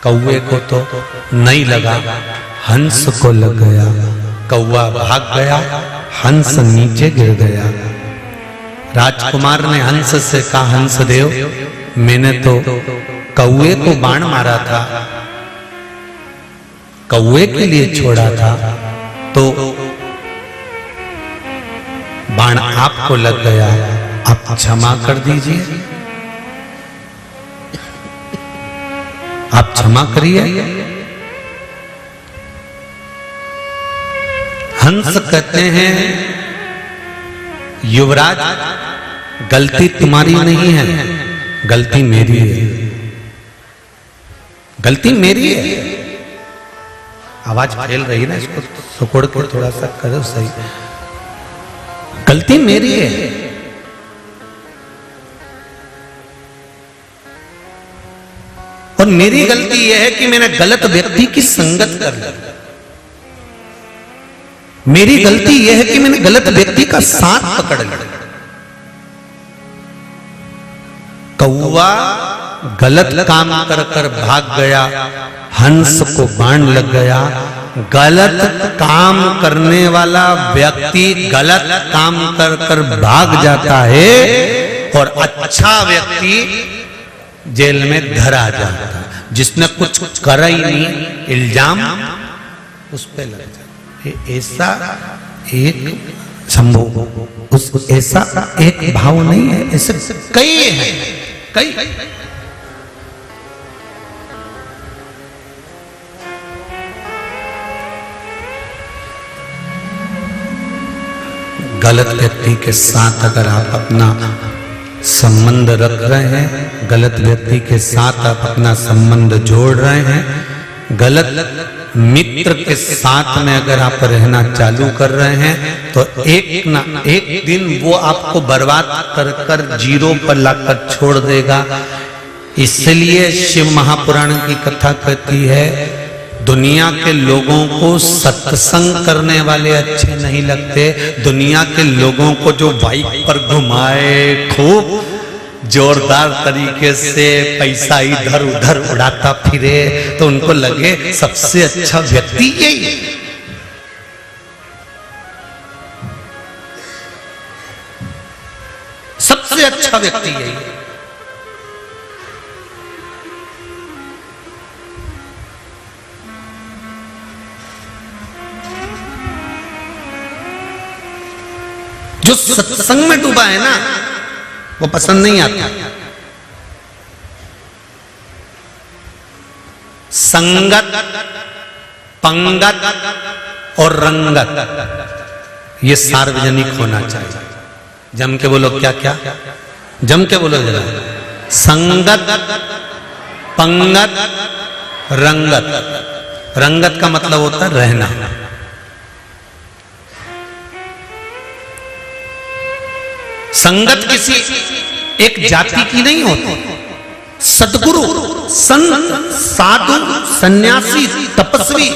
कौवे को तो नहीं लगा, हंस को लग गया। कौवा भाग गया, हंस नीचे गिर गया। राजकुमार ने हंस से कहा हंस देव मैंने तो कौवे को बाण मारा था, कौवे के लिए छोड़ा था, तो बाण आपको लग गया, आप क्षमा कर दीजिए, आप क्षमा करिए। हंस कहते हैं युवराज गलती तुम्हारी नहीं है, गलती मेरी है, गलती मेरी है। आवाज फैल रही ना, इसको सुकोड़ के थोड़ा सा करो सही। गलती मेरी है। और मेरी गलती यह है कि मैंने गलत व्यक्ति की संगत कर ली। मेरी गलती यह है कि मैंने गलत व्यक्ति का साथ पकड़ लिया। कौवा गलत काम कर कर भाग गया, हंस को बाण लग गया। गलत काम करने वाला व्यक्ति गलत काम कर कर भाग जाता है और अच्छा व्यक्ति जेल में धरा जाता है। जिसने कुछ करा ही नहीं, इल्जाम उस पे लग जाता। ऐसा एक संभव उस ऐसा एक भाव नहीं है, ऐसे कई हैं, कई। गलत व्यक्ति के साथ अगर आप अपना संबंध रख रहे हैं, गलत व्यक्ति के साथ आप अपना संबंध जोड़ रहे हैं, गलत मित्र के साथ में अगर आप रहना चालू कर रहे हैं, तो एक ना एक दिन वो आपको बर्बाद कर कर जीरो पर लाकर छोड़ देगा। इसलिए शिव महापुराण की कथा कहती है, दुनिया के लोगों को सत्संग करने वाले अच्छे नहीं लगते। दुनिया के लोगों को जो बाइक पर घुमाए, खूब जोरदार तरीके से पैसा इधर उधर उड़ाता फिरे, तो उनको लगे सबसे अच्छा व्यक्ति यही है। सबसे अच्छा व्यक्ति यही है। जो सत्संग में डूबा है ना, वो पसंद नहीं आता। संगत, पंगत और रंगत ये सार्वजनिक होना चाहिए। जम के बोलो, क्या क्या जम के बोलो जरा। संगत, पंगत, रंगत। रंगत का मतलब होता है रहना। संगत किसी एक जाति की नहीं होती। सद्गुरु, संत, साधु, सन्यासी, तपस्वी,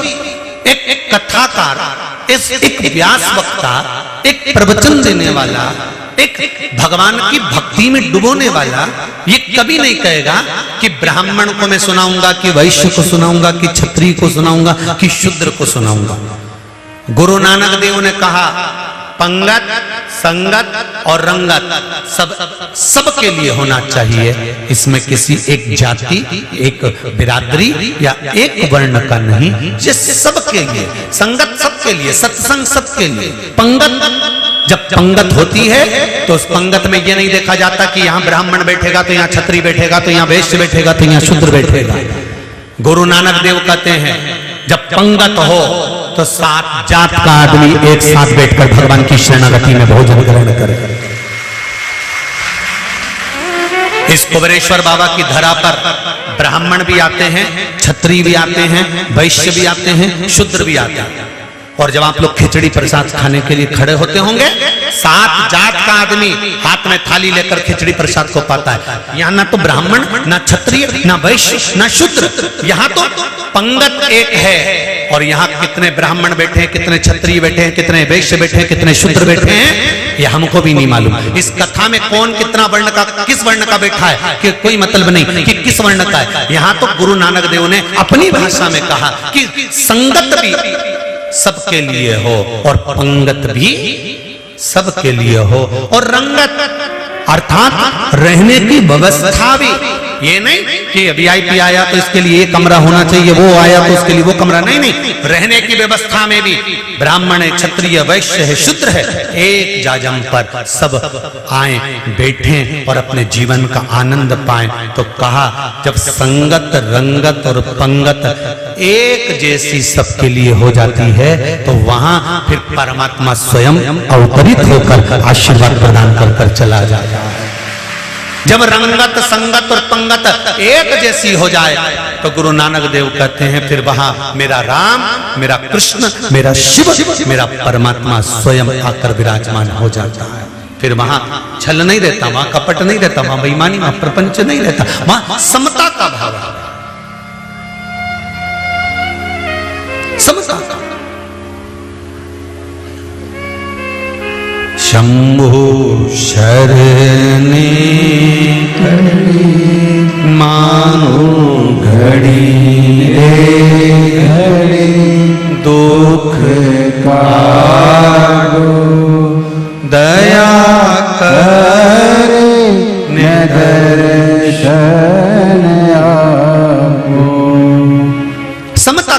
एक कथाकार, एक व्यास वक्ता, एक प्रवचन देने वाला, एक भगवान की भक्ति में डुबोने वाला, ये कभी नहीं कहेगा कि ब्राह्मण को मैं सुनाऊंगा, कि वैश्य को सुनाऊंगा, कि क्षत्रिय को सुनाऊंगा, कि शूद्र को सुनाऊंगा। गुरु नानक देव ने कहा, पंगत, संगत और रंगत सब के लिए होना चाहिए। इसमें किसी एक जाति, एक बिरादरी या एक वर्ण का नहीं, ये सबके लिए। संगत सबके लिए, सत्संग सबके लिए। पंगत, जब पंगत होती है तो उस पंगत में ये नहीं देखा जाता कि यहाँ ब्राह्मण बैठेगा तो यहाँ क्षत्रिय बैठेगा, तो यहाँ वैश्य बैठेगा तो यहाँ शूद्र बैठेगा। गुरु नानक देव कहते हैं, जब पंगत हो तो 7 जात का आदमी एक साथ बैठकर भगवान की शरणागति में भोजन ग्रहण करे। इस कुबेरेश्वर बाबा की धरा पर ब्राह्मण भी आते हैं, क्षत्रिय भी आते हैं, वैश्य भी आते हैं, शूद्र भी आते हैं। और जब आप लोग खिचड़ी प्रसाद खाने के लिए खड़े होते होंगे, 7 जात का आदमी हाथ में थाली लेकर खिचड़ी प्रसाद को पाता है। यहाँ ना तो ब्राह्मण, ना क्षत्रिय, ना वैश्य, ना शूद्र, यहाँ तो पंगत एक है। और यहाँ कितने ब्राह्मण बैठे हैं, कितने क्षत्रिय बैठे हैं, कितने वैश्य बैठे हैं, कितने शूद्र बैठे हैं, ये हमको भी नहीं मालूम। इस कथा में कौन कितना वर्ण का, किस वर्ण का बैठा है कि कोई मतलब नहीं कि किस वर्ण का है। यहाँ तो गुरु नानक देव ने अपनी भाषा में कहा कि संगत भी सबके लिए हो और पंगत भी सबके लिए हो, और रंगत अर्थात रहने की व्यवस्था भी। ये नहीं कि वीआईपी आया तो इसके लिए ये कमरा होना चाहिए, वो आया तो उसके लिए वो कमरा, नहीं नहीं। रहने की व्यवस्था में भी ब्राह्मण है, क्षत्रिय, वैश्य है, शूद्र है, एक जाजम पर सब आए, बैठें और अपने जीवन का आनंद पाएं। तो कहा, जब संगत, रंगत और पंगत एक जैसी सबके लिए हो जाती है, तो वहां फिर परमात्मा स्वयं अवतरित होकर आशीर्वाद प्रदान कर चला जाता है। जब रंगत, संगत और पंगत एक जैसी हो जाए, तो गुरु नानक देव कहते हैं, फिर वहां मेरा राम, मेरा कृष्ण, मेरा शिव, मेरा परमात्मा स्वयं आकर विराजमान हो जाता है। फिर वहां छल नहीं रहता, वहां कपट नहीं रहता, वहां बेईमानी, वहां प्रपंच नहीं रहता, वहां समता का भाव है। समता का। शंभु शरणे मां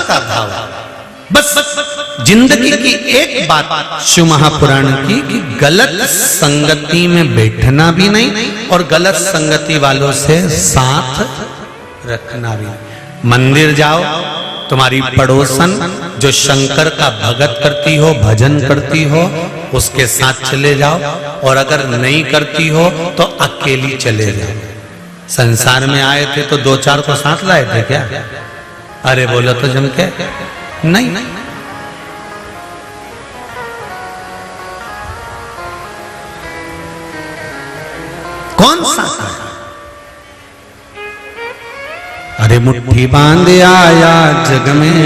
का भाव। बस जिंदगी की एक बात शिव महापुराण की कि गलत संगति में बैठना भी नहीं और गलत संगति वालों से साथ रखना भी नहीं। मंदिर जाओ, तुम्हारी पड़ोसन जो शंकर का भगत करती हो, भजन करती हो, उसके साथ चले जाओ, और अगर नहीं करती हो तो अकेली चले जाओ। संसार में आए थे तो 2-4 को साथ लाए थे क्या? अरे बोलो तो जम के नहीं। कौन साथ है? अरे मुट्ठी बांध आया जग में,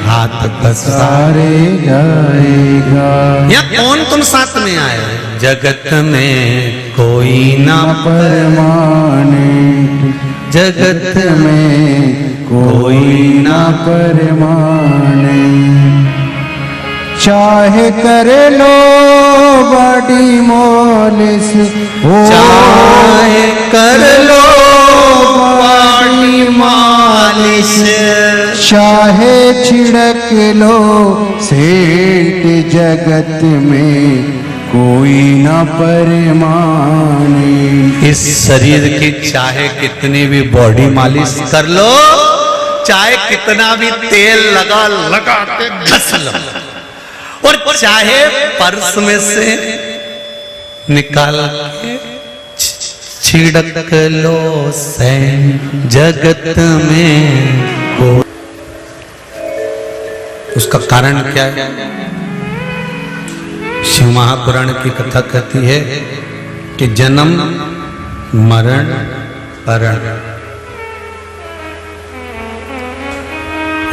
हाथ पसारे जाएगा। या कौन तुम साथ में आए? जगत में कोई ना परमाने, जगत में कोई ना परमाने। चाहे कर लो बड़ी मोलिस, चाहे कर लो बड़ी मालिश, चाहे छिड़क लो सेंट, जगत में कोई ना परमाने। इस शरीर की चाहे कितनी भी बॉडी मालिश कर लो, चाहे कितना भी तेल लगा के घस लो, और चाहे पर्स में से निकाल के छिड़क लो सैन, जगत में को। उसका कारण क्या है? शिव महापुराण की कथा कहती है कि जन्म मरण परण।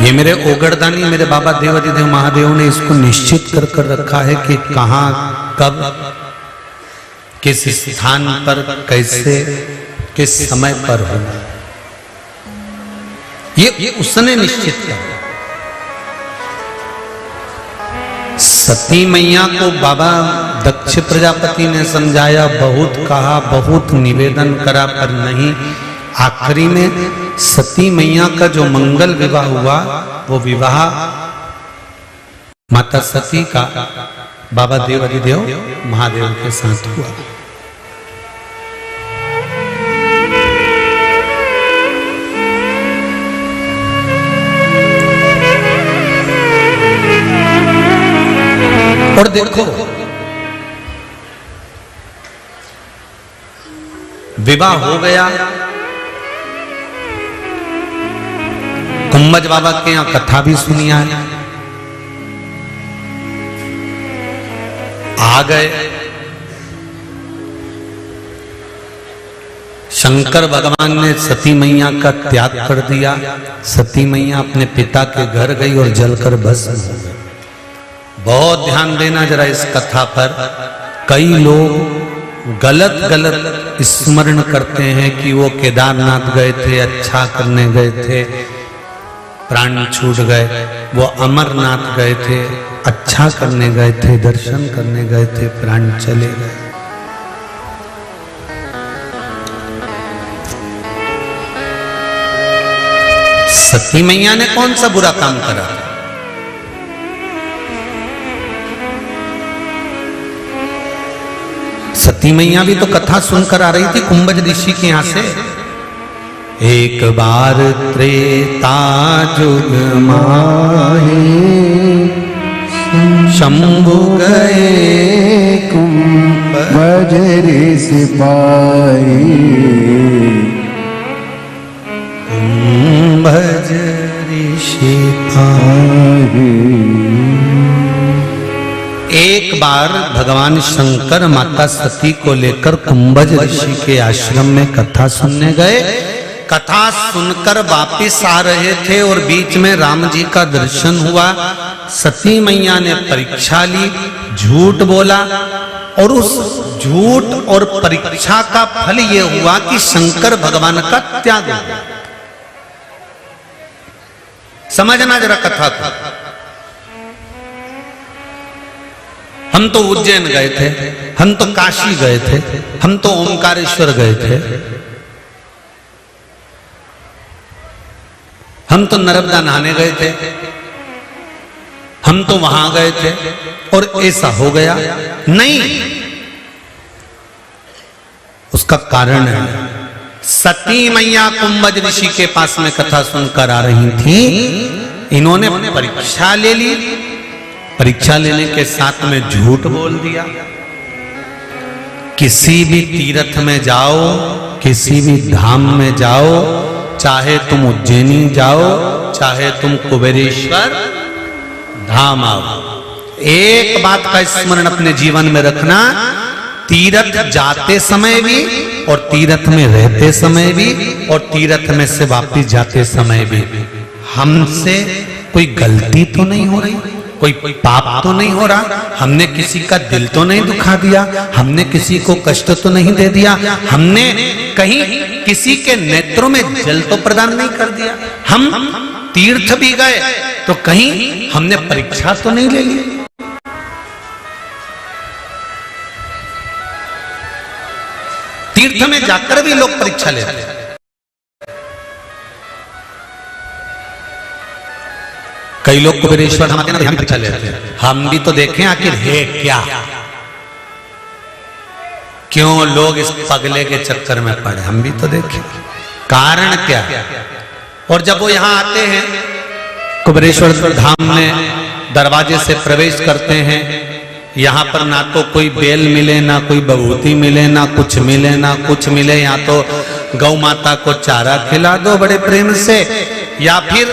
ये मेरे ओगरदानी मेरे बाबा देवाधिदेव महादेव ने इसको निश्चित कर रखा है कि कहां कब किस स्थान पर कैसे किस समय पर होना, ये उसने निश्चित किया। सती मैया को बाबा दक्ष प्रजापति ने समझाया, बहुत कहा, बहुत निवेदन करा, पर नहीं। आखिरी में सती मैया का जो मंगल विवाह हुआ, वो विवाह माता सती का बाबा देवाधिदेव महादेव के साथ हुआ। और देखो, विवाह हो गया, कुंभज बाबा के यहां कथा भी सुनी है, आ गए। शंकर भगवान ने सती मैया का त्याग कर दिया। सती मैया अपने पिता के घर गई और जलकर भस्म हो गई। बहुत ध्यान देना जरा इस कथा पर। कई लोग गलत स्मरण करते हैं कि वो केदारनाथ गए थे, अच्छा करने गए थे, प्राण छूट गए। वो अमरनाथ गए थे, अच्छा करने गए थे, दर्शन करने गए थे, प्राण चले गए। सती मैया ने कौन सा बुरा काम करा? सती मैया भी तो कथा सुनकर आ रही थी कुंभज ऋषि के यहां से। एक बार त्रेता जुग माहे, शंभु गए कुंभज सिपाही, कुंभज ऋषि। एक बार भगवान शंकर माता सती को लेकर कुंभज ऋषि के आश्रम में कथा सुनने गए। कथा सुनकर वापिस आ रहे थे और बीच में राम जी का दर्शन हुआ। सती मैया ने परीक्षा ली, झूठ बोला, और उस झूठ और परीक्षा का फल यह हुआ कि शंकर भगवान का त्याग हो गया। समझना जरा कथा को। हम तो उज्जैन गए थे, हम तो काशी गए थे, हम तो ओमकारेश्वर गए थे। हम तो नर्मदा नहाने गए थे, हम तो वहां गए थे और ऐसा हो गया। नहीं, उसका कारण है, सती मैया कुंभज ऋषि के पास में कथा सुनकर आ रही थी, इन्होंने परीक्षा ले ली, परीक्षा लेने के साथ में झूठ बोल दिया। किसी भी तीर्थ में जाओ, किसी भी धाम में जाओ, चाहे तुम उज्जैनी जाओ, चाहे तुम कुबेरेश्वर धाम आओ, एक बात का स्मरण अपने जीवन में रखना, तीर्थ जाते समय भी और तीर्थ में रहते समय भी और तीर्थ में से वापस जाते समय भी हमसे कोई गलती तो नहीं हो रही, कोई पाप तो नहीं हो रहा, हमने किसी का दिल तो नहीं दुखा दिया, हमने किसी को कष्ट तो नहीं दे दिया, हमने कहीं किसी के नेत्रों में जल तो प्रदान नहीं कर दिया, हम तीर्थ भी गए तो कहीं हमने परीक्षा तो नहीं ले ली। तीर्थ में जाकर भी लोग परीक्षा लेते हैं। कई लोग कुबेरेश्वर हम परीक्षा लेते हैं, हम भी तो देखें आखिर है क्या, क्यों लोग इस पगले के चक्कर में पड़े, हम भी तो देखें कारण क्या। और जब वो यहां आते हैं कुबेरेश्वर धाम में दरवाजे से प्रवेश करते हैं, यहाँ पर ना तो कोई बेल मिले, ना कोई बभूति मिले, ना कुछ मिले, ना कुछ मिले, यहाँ तो गौ माता को चारा खिला दो बड़े प्रेम से, या फिर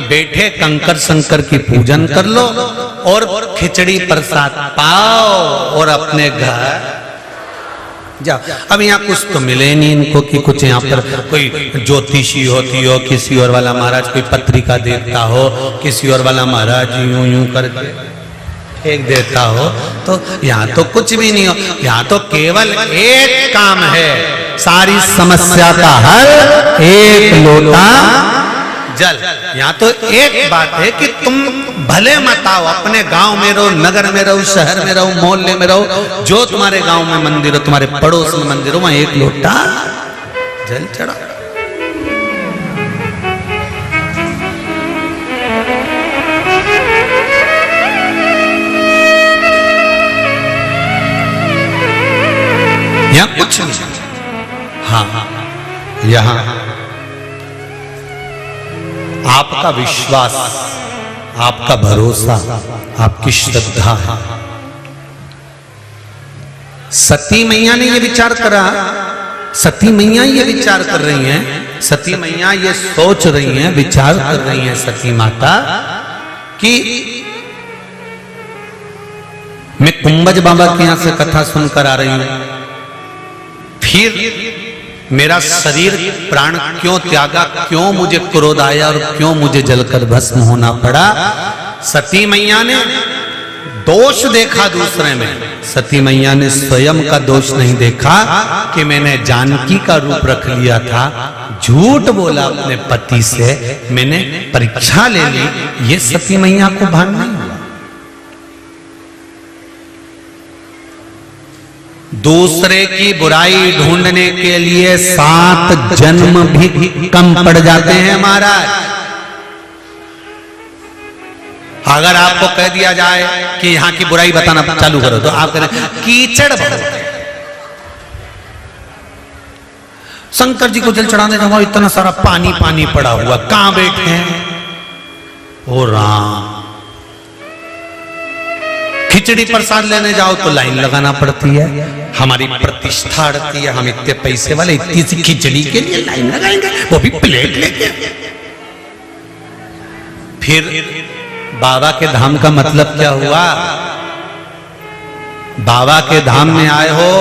बैठे कंकर शंकर की पूजन कर लो और खिचड़ी प्रसाद पाओ और अपने घर जाओ। अब यहाँ कुछ तो मिले नहीं इनको कि कुछ यहाँ पर कोई ज्योतिषी होती हो, किसी और वाला महाराज कोई पत्रिका देता हो, किसी और वाला महाराज यूं यूं करके एक देता हो, तो यहाँ तो कुछ भी नहीं हो। यहाँ तो केवल एक काम है, सारी समस्या का हल एक लोटा जल। यहाँ तो एक बात है कि तुम भले मत आओ, अपने गांव में रहो, नगर में रहो, शहर में रहो, मोहल्ले में रहो, जो तुम्हारे गांव में मंदिर हो, तुम्हारे पड़ोस में मंदिर हो, वहां एक लोटा जल चढ़ा। यहाँ कुछ नहीं, हाँ यहाँ आपका विश्वास, आपका भरोसा, आपकी श्रद्धा है। सती मैया ने ये विचार करा, सती मैया ये विचार कर रही हैं, सती मैया ये सोच रही हैं, विचार कर रही हैं सती माता कि मैं कुंभज बाबा के यहां से कथा सुनकर आ रही हूं, फिर मेरा शरीर प्राण क्यों त्यागा, क्यों मुझे क्रोध आया और क्यों मुझे जलकर भस्म होना पड़ा। सती मैया ने दोष देखा दूसरे में, सती मैया ने स्वयं का दोष नहीं देखा कि मैंने जानकी का रूप रख लिया था, झूठ बोला अपने पति से, मैंने परीक्षा ले ली, ये सती मैया को भान नहीं हुआ। दूसरे की बुराई ढूंढने के लिए 7 जन्म भी कम पड़ जाते हैं महाराज। अगर आपको कह दिया जाए कि यहां की बुराई बताना चालू करो तो आप करें कीचड़ बहुत है। शंकर जी को जल चढ़ाने जाओ, इतना सारा पानी पानी पड़ा हुआ, कहां बैठे हैं? ओ राम। खिचड़ी प्रसाद लेने जाओ तो लाइन लगाना पड़ती है, हमारी प्रतिष्ठा अड़ती है, हम इतने पैसे वाले इतनी सी खिचड़ी के लिए लाइन लगाएंगे, वो भी प्लेट लेके। फिर बाबा के धाम का मतलब क्या हुआ? बाबा के धाम में आए हो,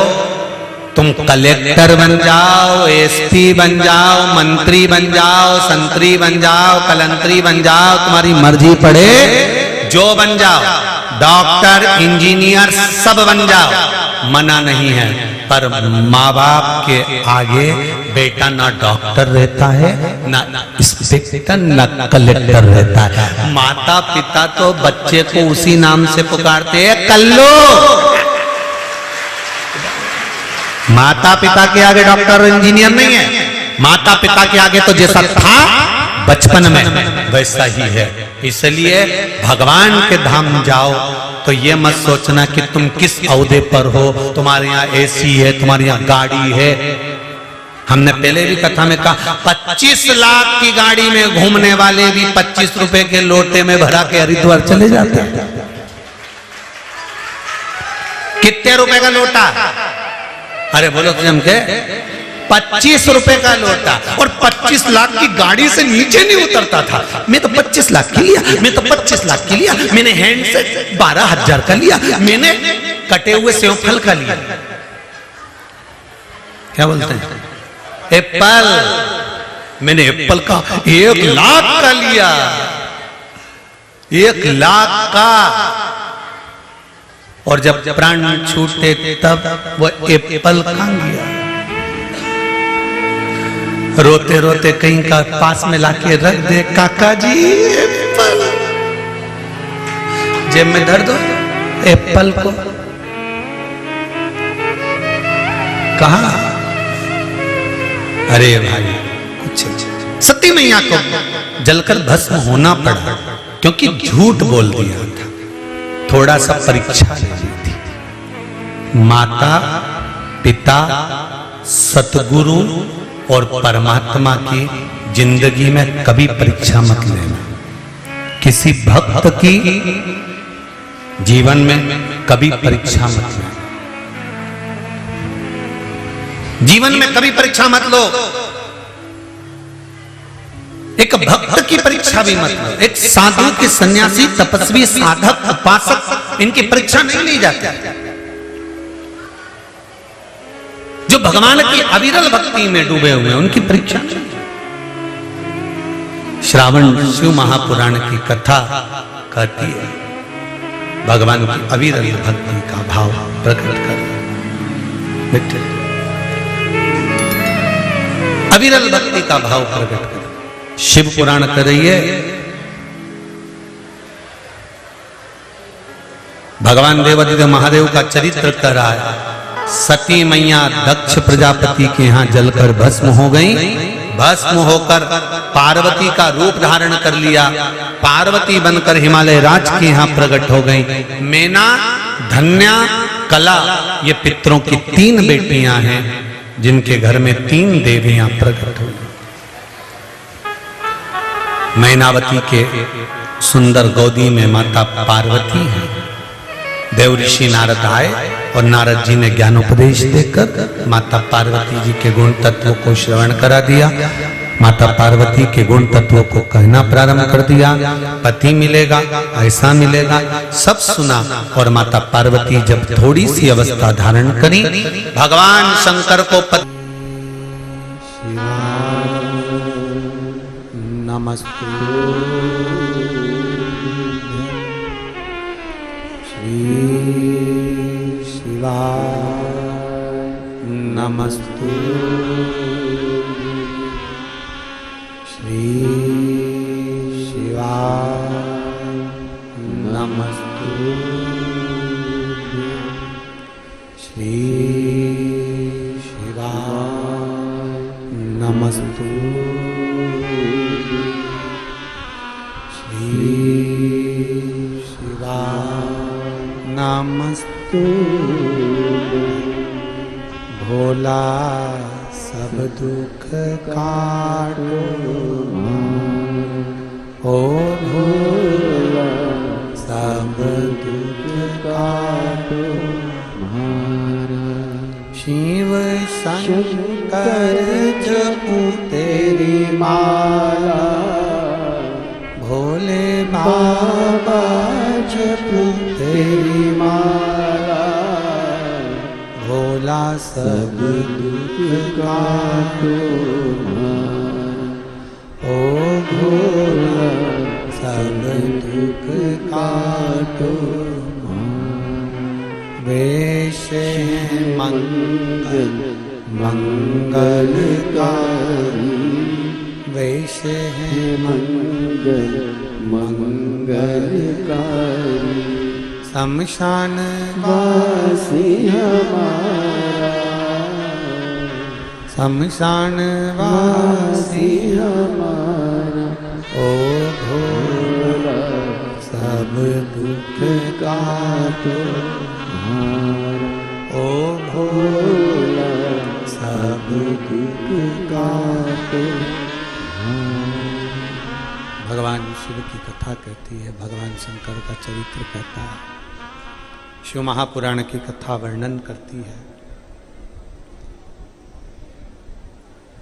तुम कलेक्टर बन जाओ, एसपी बन जाओ, मंत्री बन जाओ, संतरी बन जाओ, कलंतरी बन जाओ, तुम्हारी मर्जी पड़े जो बन जाओ, डॉक्टर इंजीनियर सब बन जाओ, मना नहीं है। पर माँ बाप के आगे बेटा ना डॉक्टर रहता है, ना इंस्पेक्टर, ना कलेक्टर रहता है। माता पिता तो बच्चे को उसी नाम से पुकारते हैं, कल्लो। माता पिता के आगे डॉक्टर इंजीनियर नहीं है, माता पिता के आगे तो जैसा था बचपन में वैसा ही है। इसलिए भगवान के धाम जाओ तो ये मत सोचना कि तुम किस ओहदे पर हो, तुम्हारे यहाँ एसी है, तुम्हारे यहाँ गाड़ी है। हमने पहले भी कथा में कहा 25 लाख की गाड़ी में घूमने वाले भी 25 रुपए के लोटे में भरा के हरिद्वार चले जाते हैं। कितने रुपए का लोटा? अरे बोलो तो जम के 25 रुपए का लोटा, और 25 लाख की गाड़ी से नीचे नहीं उतरता था। मैं तो 25 लाख की लिया, मैं तो 25 लाख की लिया, मैंने हैंड से 12,000 का लिया, मैंने कटे हुए सेव फल का लिया। क्या बोलते हैं? एप्पल, मैंने एप्पल का 1 लाख का लिया, 1 लाख का। और जब प्राण छूटे तब वो एप्पल कहां गया? रोते रोते कहीं का पास में लाके रख दे, काका जी एप्पल। जेब में धर दो एप्पल को। कहा? अरे भाई कुछ सती मैया को जलकर भस्म होना पड़ा क्योंकि झूठ बोल दिया था, थोड़ा सा परीक्षा ले ली थी। माता, पिता, सतगुरु और परमात्मा की जिंदगी में कभी परीक्षा मत लेना। किसी भक्त की जीवन में कभी परीक्षा मत लेना। जीवन में कभी परीक्षा मत लो। एक भक्त की परीक्षा भी मत लो। एक साधु के, सन्यासी, तपस्वी, साधक, उपासक, इनकी परीक्षा नहीं ली जाती। जो भगवान की अविरल भक्ति में डूबे हुए हैं उनकी परीक्षा नहीं। श्रावण शिव महापुराण की कथा कहती है भगवान की अविरल भक्ति का भाव प्रकट कर। अविरल भक्ति का भाव प्रकट कर। शिव पुराण कर रही है, भगवान देवादिदेव महादेव का चरित्र कर रहा है। सती मैया दक्ष प्रजापति के यहां जलकर भस्म हो गई। भस्म होकर पार्वती का रूप धारण कर लिया। पार्वती बनकर हिमालय राज के यहां प्रकट हो गई। मेना, धन्या, कला, ये पितरों की 3 बेटियां हैं जिनके घर में 3 देवियां प्रकट हुई। मैनावती के सुंदर गोदी में माता पार्वती है। देव ऋषि नारद आए और नारद जी ने ज्ञानोपदेश देकर माता पार्वती जी के गुण तत्वों को श्रवण करा दिया। माता पार्वती के गुण तत्वों को कहना प्रारंभ कर दिया। पति मिलेगा, ऐसा मिलेगा, सब सुना। और माता पार्वती जब थोड़ी सी अवस्था धारण करी, भगवान शंकर को नमस्ते श्री शिवाय नमस्ते श्री शिवाय नमस्ते श्री शिवाय नमस्ते श्री शिवाय नमस्ते। भोला सब दुख काटो, ओ भोला सब दुख काटो। शिव शंकर जपू तेरी माला, भोले बाबा जपू तेरी माला। भोला सब दुख काटो, ओ भोला सब दुख काटो। वेश मंगल मंगलकारी, वेश मंगल मंगलकारी। शमशान वासी हमारा, शमशान वासी हमारा। ओ भोला सब भगवान शिव की कथा कहती है, भगवान शंकर का चरित्र कहता है, शिव महापुराण की कथा वर्णन करती है।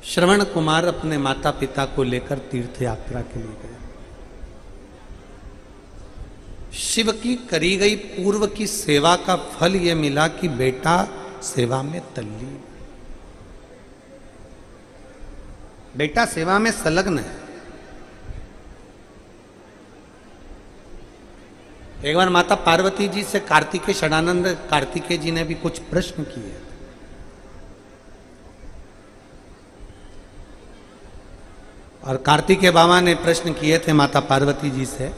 श्रवण कुमार अपने माता पिता को लेकर तीर्थ यात्रा के लिए गए। शिव की करी गई पूर्व की सेवा का फल यह मिला कि बेटा सेवा में तल्लीन, बेटा सेवा में संलग्न है। एक बार माता पार्वती जी से कार्तिकेय षडानंद कार्तिकेय जी ने भी कुछ प्रश्न किए। और कार्तिकेय बाबा ने प्रश्न किए थे माता पार्वती जी से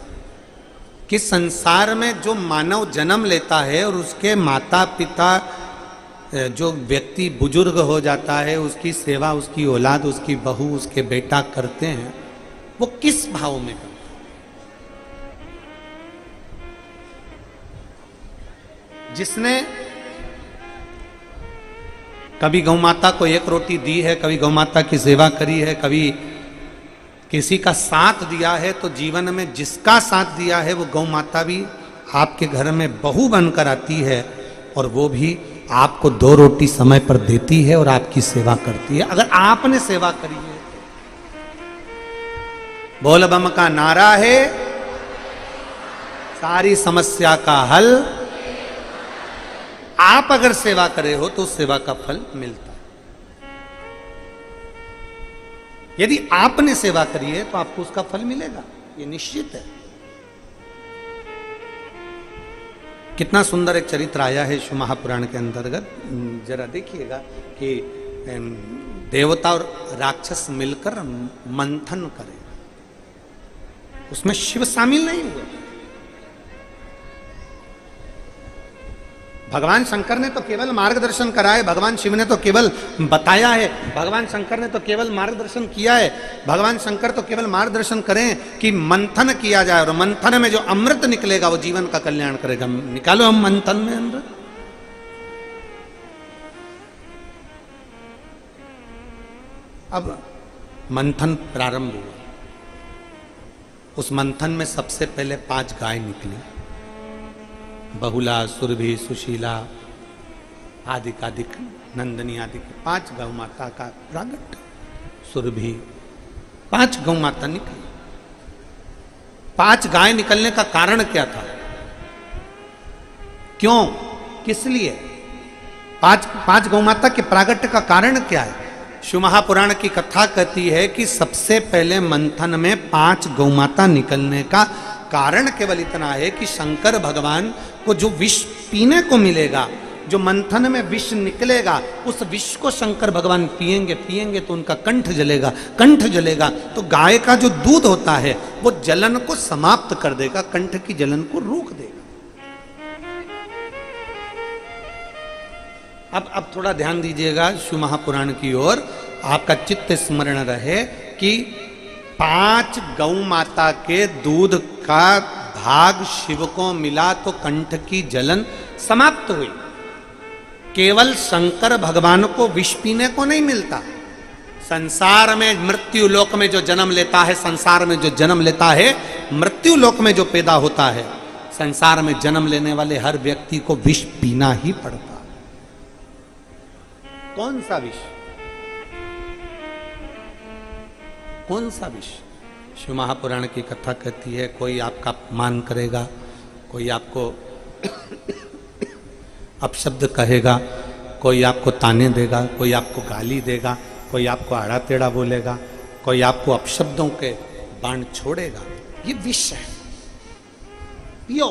कि संसार में जो मानव जन्म लेता है और उसके माता पिता जो व्यक्ति बुजुर्ग हो जाता है, उसकी सेवा उसकी औलाद, उसकी बहू, उसके बेटा करते हैं, वो किस भाव में करते हैं? जिसने कभी गौ माता को एक रोटी दी है, कभी गौ माता की सेवा करी है, कभी किसी का साथ दिया है, तो जीवन में जिसका साथ दिया है वो गौ माता भी आपके घर में बहू बनकर आती है और वो भी आपको 2 रोटी समय पर देती है और आपकी सेवा करती है। अगर आपने सेवा करी है, बोल बम का नारा है, सारी समस्या का हल। आप अगर सेवा करे हो तो सेवा का फल मिलता है। यदि आपने सेवा करी है तो आपको उसका फल मिलेगा, ये निश्चित है। कितना सुंदर एक चरित्र आया है शिव महापुराण के अंतर्गत, जरा देखिएगा कि देवता और राक्षस मिलकर मंथन करें, उसमें शिव शामिल नहीं हुए। भगवान शंकर ने तो केवल मार्गदर्शन करा है, भगवान शिव ने तो केवल बताया है, भगवान शंकर ने तो केवल मार्गदर्शन किया है। भगवान शंकर तो केवल मार्गदर्शन करें कि मंथन किया जाए और मंथन में जो अमृत निकलेगा वो जीवन का कल्याण करेगा। निकालो हम मंथन में अमृत। अब मंथन प्रारंभ हुआ। उस मंथन में सबसे पहले 5 गाय निकली, बहुला, सुरभि, सुशीला, आदिक, नंदनी आदि 5 गौ माता का प्रागट। सुरभि 5 गौ माता निकली। 5 गाय निकलने का कारण क्या था? क्यों, किस लिए? 5 गौ माता के प्रागट्य का कारण क्या है? शिव महापुराण की कथा कहती है कि सबसे पहले मंथन में 5 गौ माता निकलने का कारण केवल इतना है कि शंकर भगवान को जो विष पीने को मिलेगा, जो मंथन में विष निकलेगा, उस विष को शंकर भगवान पिएंगे तो उनका कंठ जलेगा तो गाय का जो दूध होता है वो जलन को समाप्त कर देगा, कंठ की जलन को रोक देगा। अब थोड़ा ध्यान दीजिएगा शिव महापुराण की ओर, आपका चित्त स्मरण रहे कि 5 गौ माता के दूध का भाग शिव को मिला तो कंठ की जलन समाप्त हुई। केवल शंकर भगवान को विष पीने को नहीं मिलता। संसार में मृत्यु लोक में जो जन्म लेता है, संसार में जो जन्म लेता है, मृत्यु लोक में जो पैदा होता है, संसार में जन्म लेने वाले हर व्यक्ति को विष पीना ही पड़ता है। कौन सा विष? कौन सा विष? शिव महापुराण की कथा कहती है, कोई आपका अपमान करेगा, कोई आपको अपशब्द कहेगा, कोई आपको ताने देगा, कोई आपको गाली देगा, कोई आपको आड़ा टेढ़ा बोलेगा, कोई आपको अपशब्दों के बाण छोड़ेगा, ये विष है। पियो,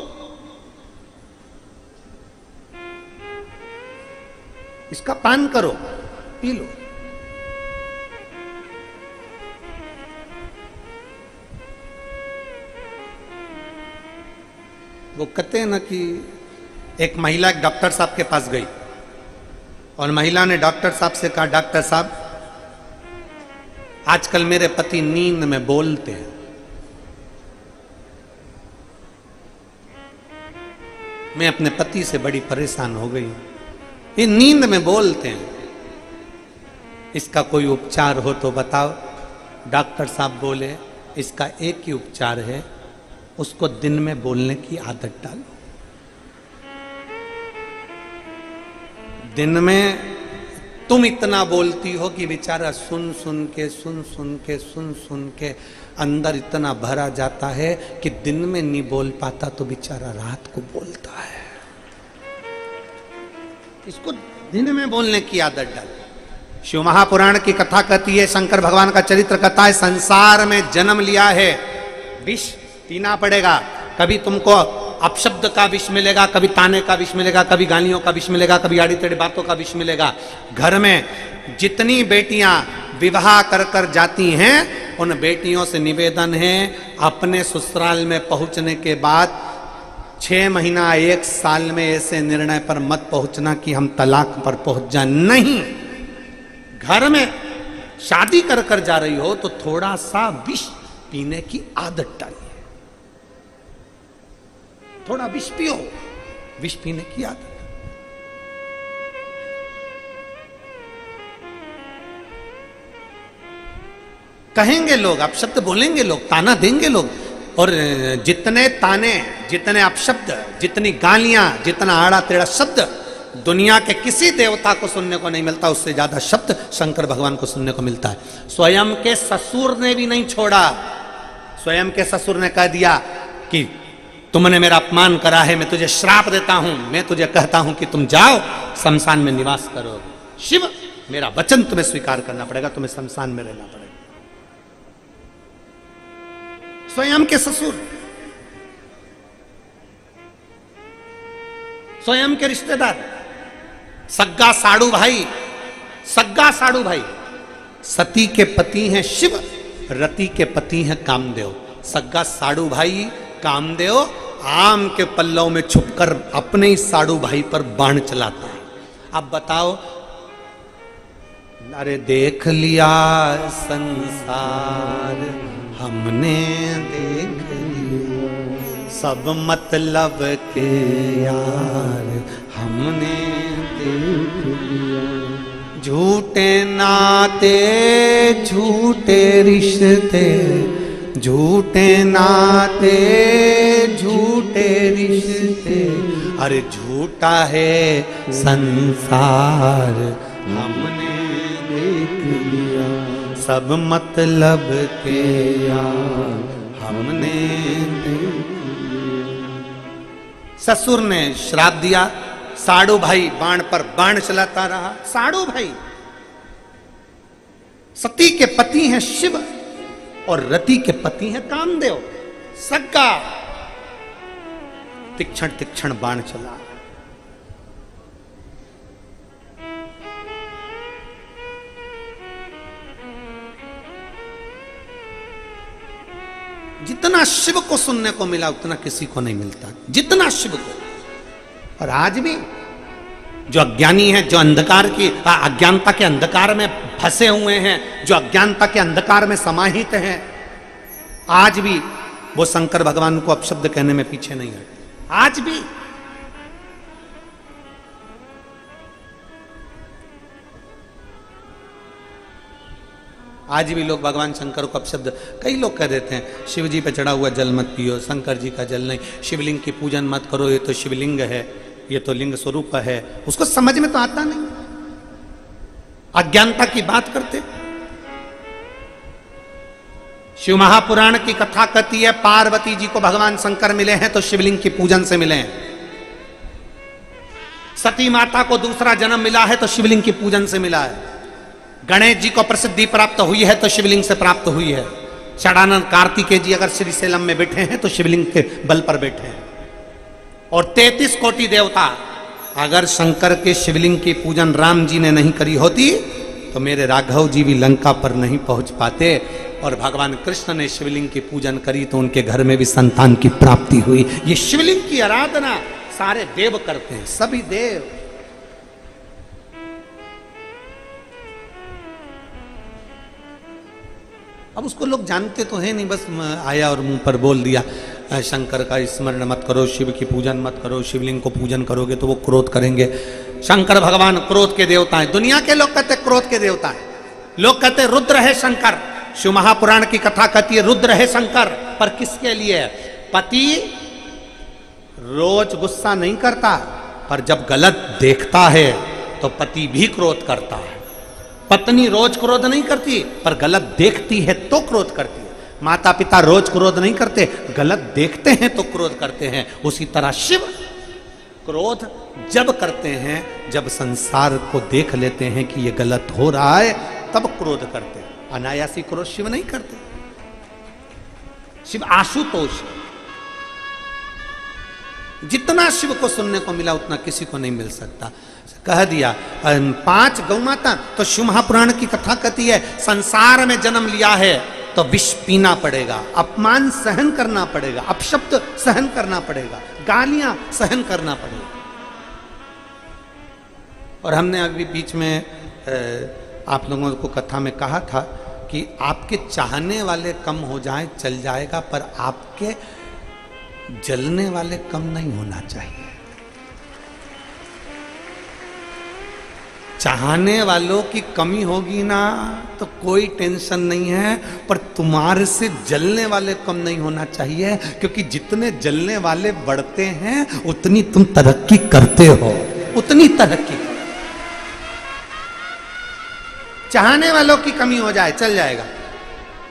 इसका पान करो, पी लो। वो कहते हैं ना कि एक महिला एक डॉक्टर साहब के पास गई और महिला ने डॉक्टर साहब से कहा, डॉक्टर साहब आजकल मेरे पति नींद में बोलते हैं। मैं अपने पति से बड़ी परेशान हो गई। ये नींद में बोलते हैं, इसका कोई उपचार हो तो बताओ। डॉक्टर साहब बोले इसका एक ही उपचार है, उसको दिन में बोलने की आदत डालो। दिन में तुम इतना बोलती हो कि बेचारा सुन सुन के अंदर इतना भरा जाता है कि दिन में नहीं बोल पाता तो बेचारा रात को बोलता है। इसको दिन में बोलने की आदत डाल। शिव महापुराण की कथा कहती है, शंकर भगवान का चरित्र कथा है, संसार में जन्म लिया है, विष पीना पड़ेगा। कभी तुमको अपशब्द का विष मिलेगा, कभी ताने का विष मिलेगा, कभी गालियों का विष मिलेगा, कभी आड़ी टेढ़ी बातों का विष मिलेगा। घर में जितनी बेटियां विवाह कर कर जाती हैं, उन बेटियों से निवेदन है अपने ससुराल में पहुंचने के बाद 6 महीना 1 साल में ऐसे निर्णय पर मत पहुंचना कि हम तलाक पर पहुंच जाए। नहीं, घर में शादी कर कर जा रही हो तो थोड़ा सा विष पीने की आदत डालिए। थोड़ा विष पियो, विष पीने की आदत। कहेंगे लोग, अपशब्द बोलेंगे लोग, ताना देंगे लोग, और जितने ताने, जितने अपशब्द, जितनी गालियां, जितना आड़ा टेढ़ा शब्द दुनिया के किसी देवता को सुनने को नहीं मिलता, उससे ज्यादा शब्द शंकर भगवान को सुनने को मिलता है। स्वयं के ससुर ने भी नहीं छोड़ा। स्वयं के ससुर ने कह दिया कि तुमने मेरा अपमान करा है, मैं तुझे श्राप देता हूं, मैं तुझे कहता हूं कि तुम जाओ शमशान में निवास करो। शिव, मेरा वचन तुम्हें स्वीकार करना पड़ेगा, तुम्हें शमशान में रहना पड़ेगा। स्वयं के ससुर, स्वयं के रिश्तेदार, सग्गा साड़ू भाई, सग्गा साड़ू भाई। सती के पति हैं शिव, रति के पति हैं कामदेव। सग्गा साड़ू भाई कामदेव आम के पल्लव में छुपकर अपने ही साड़ू भाई पर बाण चलाता है। अब बताओ, अरे देख लिया संसार हमने, देख लिया सब मतलब के यार हमने देख लिया। झूठे नाते झूठे रिश्ते, झूठे नाते झूठे रिश्ते, अरे झूठा है संसार हमने देख लिया सब मतलब के यार हमने देख लिया। ससुर ने श्राप दिया, साड़ू भाई बाण पर बाण चलाता रहा। साड़ू भाई सती के पति हैं शिव और रति के पति हैं कामदेव। सग्गा तीक्ष्ण तीक्ष्ण बाण चला। जितना शिव को सुनने को मिला उतना किसी को नहीं मिलता, जितना शिव को। और आज भी जो अज्ञानी हैं, जो अंधकार की अज्ञानता के अंधकार में फंसे हुए हैं, जो अज्ञानता के अंधकार में समाहित हैं, आज भी वो शंकर भगवान को अपशब्द कहने में पीछे नहीं हटते। आज भी लोग भगवान शंकर को अपशब्द, कई लोग कह देते हैं शिव जी पे चढ़ा हुआ जल मत पियो, शंकर जी का जल नहीं, शिवलिंग की पूजन मत करो, ये तो शिवलिंग है, ये तो लिंग स्वरूप है। उसको समझ में तो आता नहीं, अज्ञानता की बात करते। शिव महापुराण की कथा कहती है पार्वती जी को भगवान शंकर मिले हैं तो शिवलिंग की पूजन से मिले हैं। सती माता को दूसरा जन्म मिला है तो शिवलिंग की पूजन से मिला है। गणेश जी को प्रसिद्धि प्राप्त हुई है तो शिवलिंग से प्राप्त हुई है। षडानंद कार्तिकेय जी अगर श्रीशैलम में बैठे हैं तो शिवलिंग के बल पर बैठे हैं। और 33 कोटि देवता, अगर शंकर के शिवलिंग की पूजन राम जी ने नहीं करी होती तो मेरे राघव जी भी लंका पर नहीं पहुंच पाते। और भगवान कृष्ण ने शिवलिंग की पूजन करी तो उनके घर में भी संतान की प्राप्ति हुई। ये शिवलिंग की आराधना सारे देव करते हैं, सभी देव। अब उसको लोग जानते तो है नहीं, बस आया और मुंह पर बोल दिया। शंकर का स्मरण मत करो, शिव की पूजन मत करो, शिवलिंग को पूजन करोगे तो वो क्रोध करेंगे। शंकर भगवान क्रोध के देवता हैं। दुनिया के लोग कहते क्रोध के देवता हैं, लोग कहते रुद्र है शंकर। शिव महापुराण की कथा कहती है रुद्र है शंकर, पर किसके लिए? पति रोज गुस्सा नहीं करता, पर जब गलत देखता है तो पति भी क्रोध करता है। पत्नी रोज क्रोध नहीं करती, पर गलत देखती है तो क्रोध करती है। माता पिता रोज क्रोध नहीं करते, गलत देखते हैं तो क्रोध करते हैं। उसी तरह शिव क्रोध जब करते हैं, जब संसार को देख लेते हैं कि ये गलत हो रहा है, तब क्रोध करते हैं। अनायासी क्रोध शिव नहीं करते। शिव आशुतोष। जितना शिव को सुनने को मिला उतना किसी को नहीं मिल सकता। कह दिया 5 गौ माता। तो शिव महापुराण की कथा कहती है संसार में जन्म लिया है तो विष पीना पड़ेगा, अपमान सहन करना पड़ेगा, अपशब्द सहन करना पड़ेगा, गालियां सहन करना पड़ेगा। और हमने अभी बीच में आप लोगों को कथा में कहा था कि आपके चाहने वाले कम हो जाए चल जाएगा, पर आपके जलने वाले कम नहीं होना चाहिए। चाहने वालों की कमी होगी ना तो कोई टेंशन नहीं है, पर तुम्हारे से जलने वाले कम नहीं होना चाहिए, क्योंकि जितने जलने वाले बढ़ते हैं उतनी तुम तरक्की करते हो, उतनी तरक्की। चाहने वालों की कमी हो जाए चल जाएगा,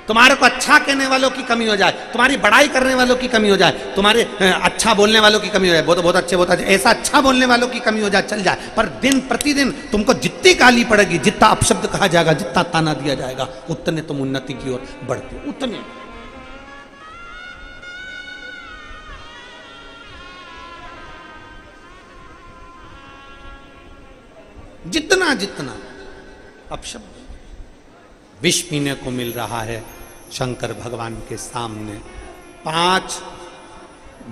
तुम्हारे को अच्छा कहने वालों की कमी हो जाए, तुम्हारी बड़ाई करने वालों की कमी हो जाए, तुम्हारे अच्छा बोलने वालों की कमी हो जाए, बहुत अच्छे बहुत अच्छे ऐसा अच्छा बोलने वालों की कमी हो जाए चल जाए, पर दिन प्रतिदिन तुमको जितनी गाली पड़ेगी, जितना अपशब्द कहा जाएगा, जितना ताना दिया जाएगा, उतने तुम उन्नति की ओर बढ़ते, उतने। जितना जितना अपशब्द विष पीने को मिल रहा है शंकर भगवान के सामने। 5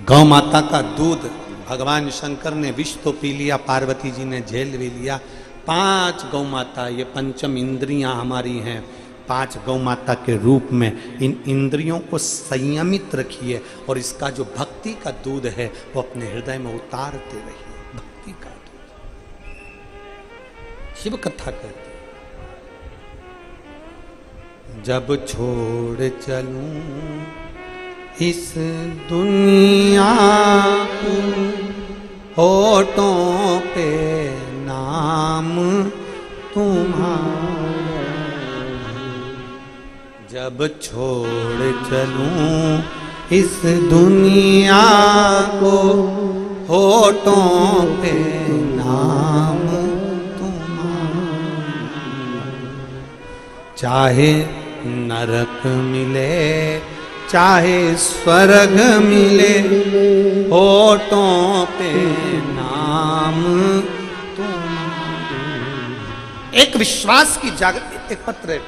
गौ माता का दूध भगवान शंकर ने विष तो पी लिया, पार्वती जी ने झेल भी लिया। 5 गौ माता, ये पंचम इंद्रियां हमारी हैं, 5 गौ माता के रूप में इन इंद्रियों को संयमित रखिए और इसका जो भक्ति का दूध है वो अपने हृदय में उतारते रहिए। भक्ति का दूध शिव कथा कहते हैं। जब छोड़ चलूं इस दुनिया को, होठों पे नाम तुम्हारा, जब छोड़ चलूं इस दुनिया को, होठों पे नाम तुम्हारा, चाहे नरक मिले चाहे स्वर्ग मिले, होठों पे नाम तुम्हारा। एक विश्वास की जागृति। एक पत्र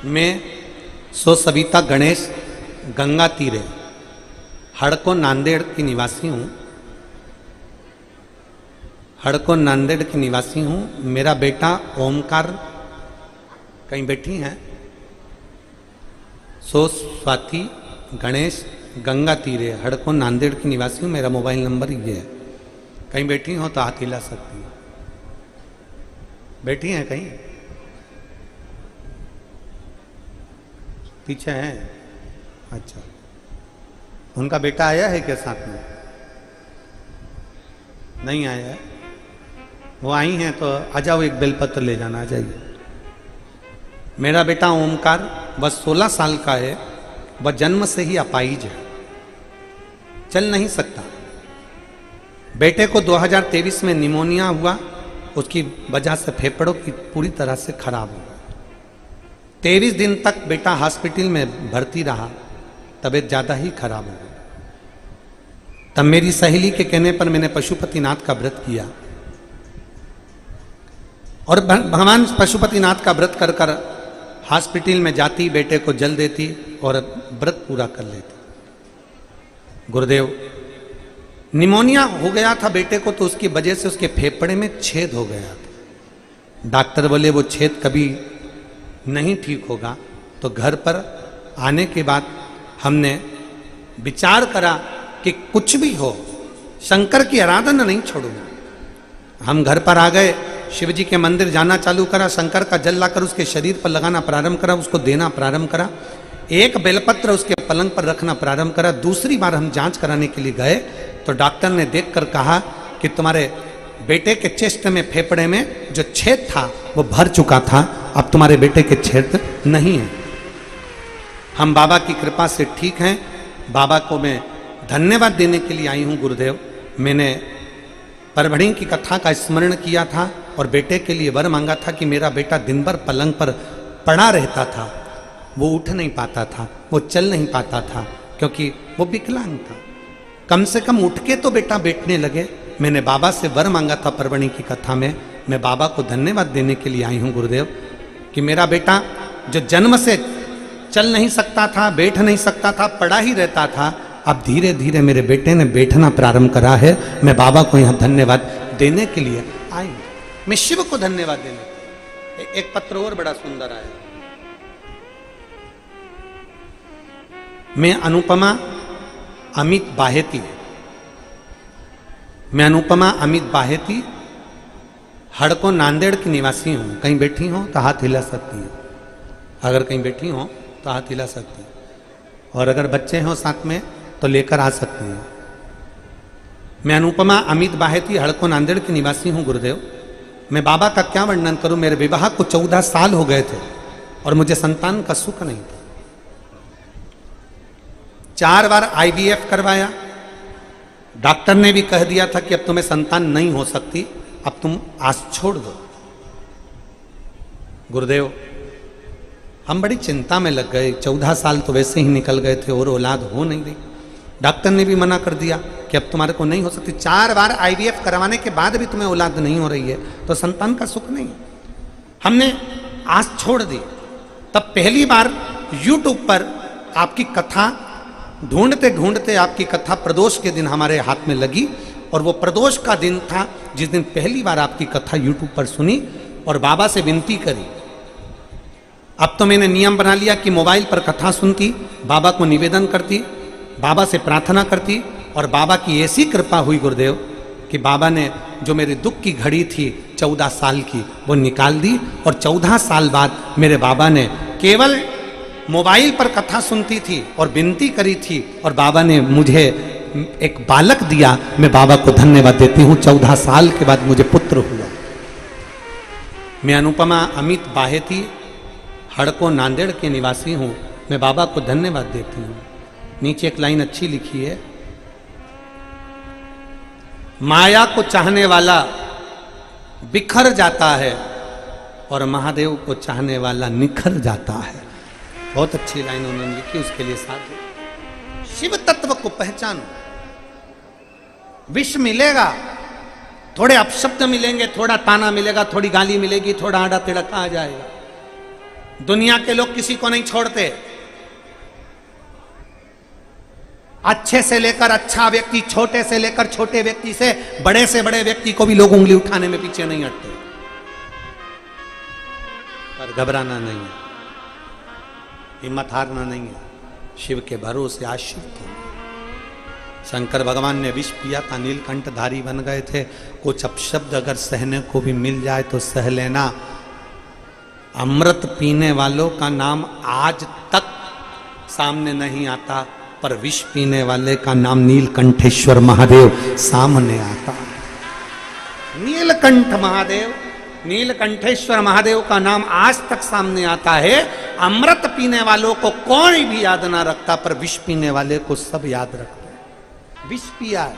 में सो सविता गणेश गंगा तीरे हड़को नांदेड़ की निवासी हूँ। हड़को नांदेड़ की निवासी हूँ। मेरा बेटा ओमकार कहीं बैठी हैं। सो स्वाति गणेश गंगा तीरे हड़को नांदेड़ की निवासी हूँ। मेरा मोबाइल नंबर ये है, कहीं बैठी हो तो हाथ हिला सकती हूँ। बैठी हैं कहीं पीछे हैं? अच्छा, उनका बेटा आया है क्या साथ में? नहीं आया है। वो आई हैं तो आ जाओ, एक बेलपत्र ले जाना, आ जाइए। मेरा बेटा ओमकार बस 16 साल का है। वह जन्म से ही अपाहिज है, चल नहीं सकता। बेटे को 2023 में निमोनिया हुआ, उसकी वजह से फेफड़ों की पूरी तरह से खराब हो गया। 23 दिन तक बेटा हॉस्पिटल में भर्ती रहा, तबीयत ज़्यादा ही खराब हो गई। तब मेरी सहेली के कहने पर मैंने पशुपतिनाथ का व्रत किया और भगवान पशुपतिनाथ का व्रत कर कर हॉस्पिटल में जाती, बेटे को जल देती और व्रत पूरा कर लेती। गुरुदेव, निमोनिया हो गया था बेटे को, तो उसकी वजह से उसके फेफड़े में छेद हो गया था। डॉक्टर बोले वो छेद कभी नहीं ठीक होगा। तो घर पर आने के बाद हमने विचार करा कि कुछ भी हो शंकर की आराधना नहीं छोड़ूंगा। हम घर पर आ गए, शिव जी के मंदिर जाना चालू करा, शंकर का जल लाकर उसके शरीर पर लगाना प्रारंभ करा, उसको देना प्रारंभ करा, एक बेलपत्र उसके पलंग पर रखना प्रारंभ करा। दूसरी बार हम जांच कराने के लिए गए तो डॉक्टर ने देखकर कहा कि तुम्हारे बेटे के चेस्ट में, फेफड़े में जो छेद था वो भर चुका था, अब तुम्हारे बेटे के छेद नहीं है। हम बाबा की कृपा से ठीक हैं। बाबा को मैं धन्यवाद देने के लिए आई हूँ। गुरुदेव, मैंने परभणी की कथा का स्मरण किया था और बेटे के लिए वर मांगा था कि मेरा बेटा दिन भर पलंग पर पड़ा रहता था, वो उठ नहीं पाता था, वो चल नहीं पाता था, क्योंकि वो विकलांग था। कम से कम उठ के तो बेटा बैठने लगे। मैंने बाबा से वर मांगा था परभणी की कथा में। मैं बाबा को धन्यवाद देने के लिए आई हूँ गुरुदेव, कि मेरा बेटा जो जन्म से चल नहीं सकता था, बैठ नहीं सकता था, पड़ा ही रहता था, अब धीरे धीरे मेरे बेटे ने बैठना प्रारंभ करा है। मैं बाबा को यहाँ धन्यवाद देने के लिए आई हूँ। मैं शिव को धन्यवाद देने। एक पत्र और बड़ा सुंदर आया। मैं अनुपमा अमित बाहेती, मैं अनुपमा अमित बाहेती हड़को नांदेड़ की निवासी हूँ। कहीं बैठी हो तो हाथ हिला सकती हैं, अगर कहीं बैठी हो तो हाथ हिला सकती हैं, और अगर बच्चे हों साथ में तो लेकर आ सकती हैं। मैं अनुपमा अमित बाहेती हड़को नांदेड़ की निवासी हूँ गुरुदेव। मैं बाबा का क्या वर्णन करूं। मेरे विवाह को 14 साल हो गए थे और मुझे संतान का सुख नहीं था। 4 बार IVF करवाया, डॉक्टर ने भी कह दिया था कि अब तुम्हें संतान नहीं हो सकती, अब तुम आस छोड़ दो। गुरुदेव, हम बड़ी चिंता में लग गए। 14 साल तो वैसे ही निकल गए थे और औलाद हो नहीं रही। डॉक्टर ने भी मना कर दिया कि अब तुम्हारे को नहीं हो सकती। 4 बार IVF करवाने के बाद भी तुम्हें औलाद नहीं हो रही है, तो संतान का सुख नहीं। हमने आस छोड़ दी। तब पहली बार YouTube पर आपकी कथा ढूंढते ढूंढते आपकी कथा प्रदोष के दिन हमारे हाथ में लगी, और वो प्रदोष का दिन था जिस दिन पहली बार आपकी कथा YouTube पर सुनी और बाबा से विनती करी। अब तो मैंने नियम बना लिया कि मोबाइल पर कथा सुनती, बाबा को निवेदन करती, बाबा से प्रार्थना करती, और बाबा की ऐसी कृपा हुई गुरुदेव कि बाबा ने जो मेरी दुख की घड़ी थी 14 साल की, वो निकाल दी। और 14 साल बाद मेरे बाबा ने केवल मोबाइल पर कथा सुनती थी और विनती करी थी, और बाबा ने मुझे एक बालक दिया। मैं बाबा को धन्यवाद देती हूँ। 14 साल के बाद मुझे पुत्र हुआ। मैं अनुपमा अमित बाहेती हड़को नांदेड़ के निवासी हूँ। मैं बाबा को धन्यवाद देती हूँ। नीचे एक लाइन अच्छी लिखी है, माया को चाहने वाला बिखर जाता है और महादेव को चाहने वाला निखर जाता है। बहुत अच्छी लाइन उन्होंने लिखी, उसके लिए साथ दो। शिव तत्व को पहचानो। विष मिलेगा, थोड़े अपशब्द मिलेंगे, थोड़ा ताना मिलेगा, थोड़ी गाली मिलेगी, थोड़ा आड़ा टेढ़ा कहा जाएगा। दुनिया के लोग किसी को नहीं छोड़ते। अच्छे से लेकर अच्छा व्यक्ति, छोटे से लेकर छोटे व्यक्ति से बड़े व्यक्ति को भी लोग उंगली उठाने में पीछे नहीं हटते। पर घबराना नहीं है, हिम्मत हारना नहीं है, शिव के भरोसे आश्रित हो। शंकर भगवान ने विष पिया था, नीलकंठधारी बन गए थे। कुछ अपशब्द अगर सहने को भी मिल जाए तो सह लेना। अमृत पीने वालों का नाम आज तक सामने नहीं आता, पर विष पीने वाले का नाम नीलकंठेश्वर महादेव सामने आता। नीलकंठ महादेव, नीलकंठेश्वर महादेव का नाम आज तक सामने आता है। अमृत पीने वालों को कोई भी याद ना रखता, पर विष पीने वाले को सब याद रखते हैं। विष पिया है,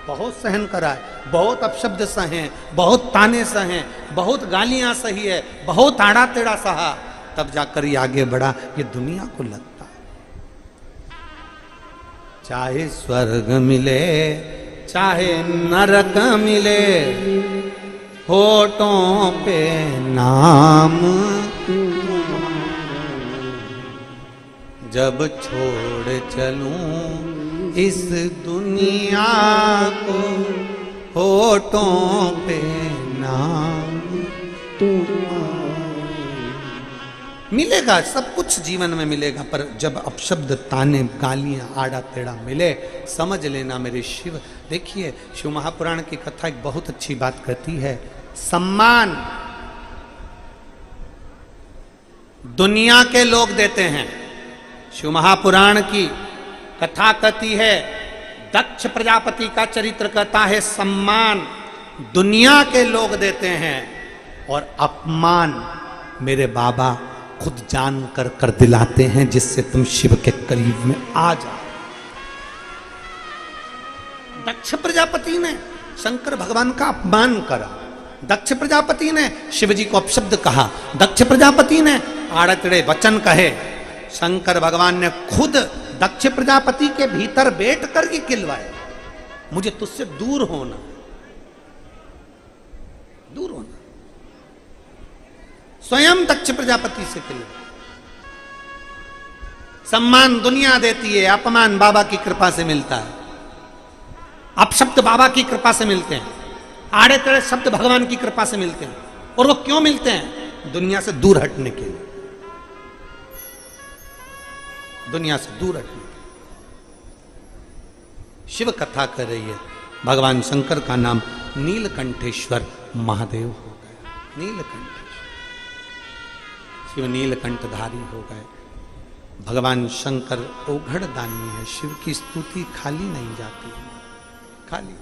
बहुत सहन करा है, बहुत अपशब्द सहे, बहुत ताने सहे, बहुत गालियां सही है, बहुत आड़ा टेढ़ा सहा, तब जाकर ये आगे बढ़ा। ये दुनिया को लगता है चाहे स्वर्ग मिले चाहे नरक मिले, होठों पे नाम जब छोड़ चलूं इस दुनिया को होठों पे नाम मिलेगा, सब कुछ जीवन में मिलेगा, पर जब अपशब्द, ताने, गालियां, आड़ा टेढ़ा मिले, समझ लेना मेरे शिव। देखिए शिव महापुराण की कथा एक बहुत अच्छी बात कहती है, सम्मान दुनिया के लोग देते हैं। शिव महापुराण की कथा कहती है, दक्ष प्रजापति का चरित्र कहता है सम्मान दुनिया के लोग देते हैं और अपमान मेरे बाबा खुद जान कर दिलाते हैं, जिससे तुम शिव के करीब में आ जाओ। दक्ष प्रजापति ने शंकर भगवान का अपमान करा, दक्ष प्रजापति ने शिव जी को अपशब्द कहा, दक्ष प्रजापति ने आड़तड़े वचन कहे। शंकर भगवान ने खुद दक्ष प्रजापति के भीतर बैठ करके किलवाए, मुझे तुझसे दूर होना, दूर होना। स्वयं दक्ष प्रजापति से किलवाए। सम्मान दुनिया देती है, अपमान बाबा की कृपा से मिलता है, अपशब्द बाबा की कृपा से मिलते हैं, आड़े तेड़े शब्द भगवान की कृपा से मिलते हैं। और वो क्यों मिलते हैं? दुनिया से दूर हटने के लिए, दुनिया से दूर हटने के लिए। शिव कथा कर रही है, भगवान शंकर का नाम नीलकंठेश्वर महादेव हो गया। नीलकंठेश्वर, शिव नीलकंठधारी हो गए। भगवान शंकर ओघड़ दानी है, शिव की स्तुति खाली नहीं जाती है, खाली।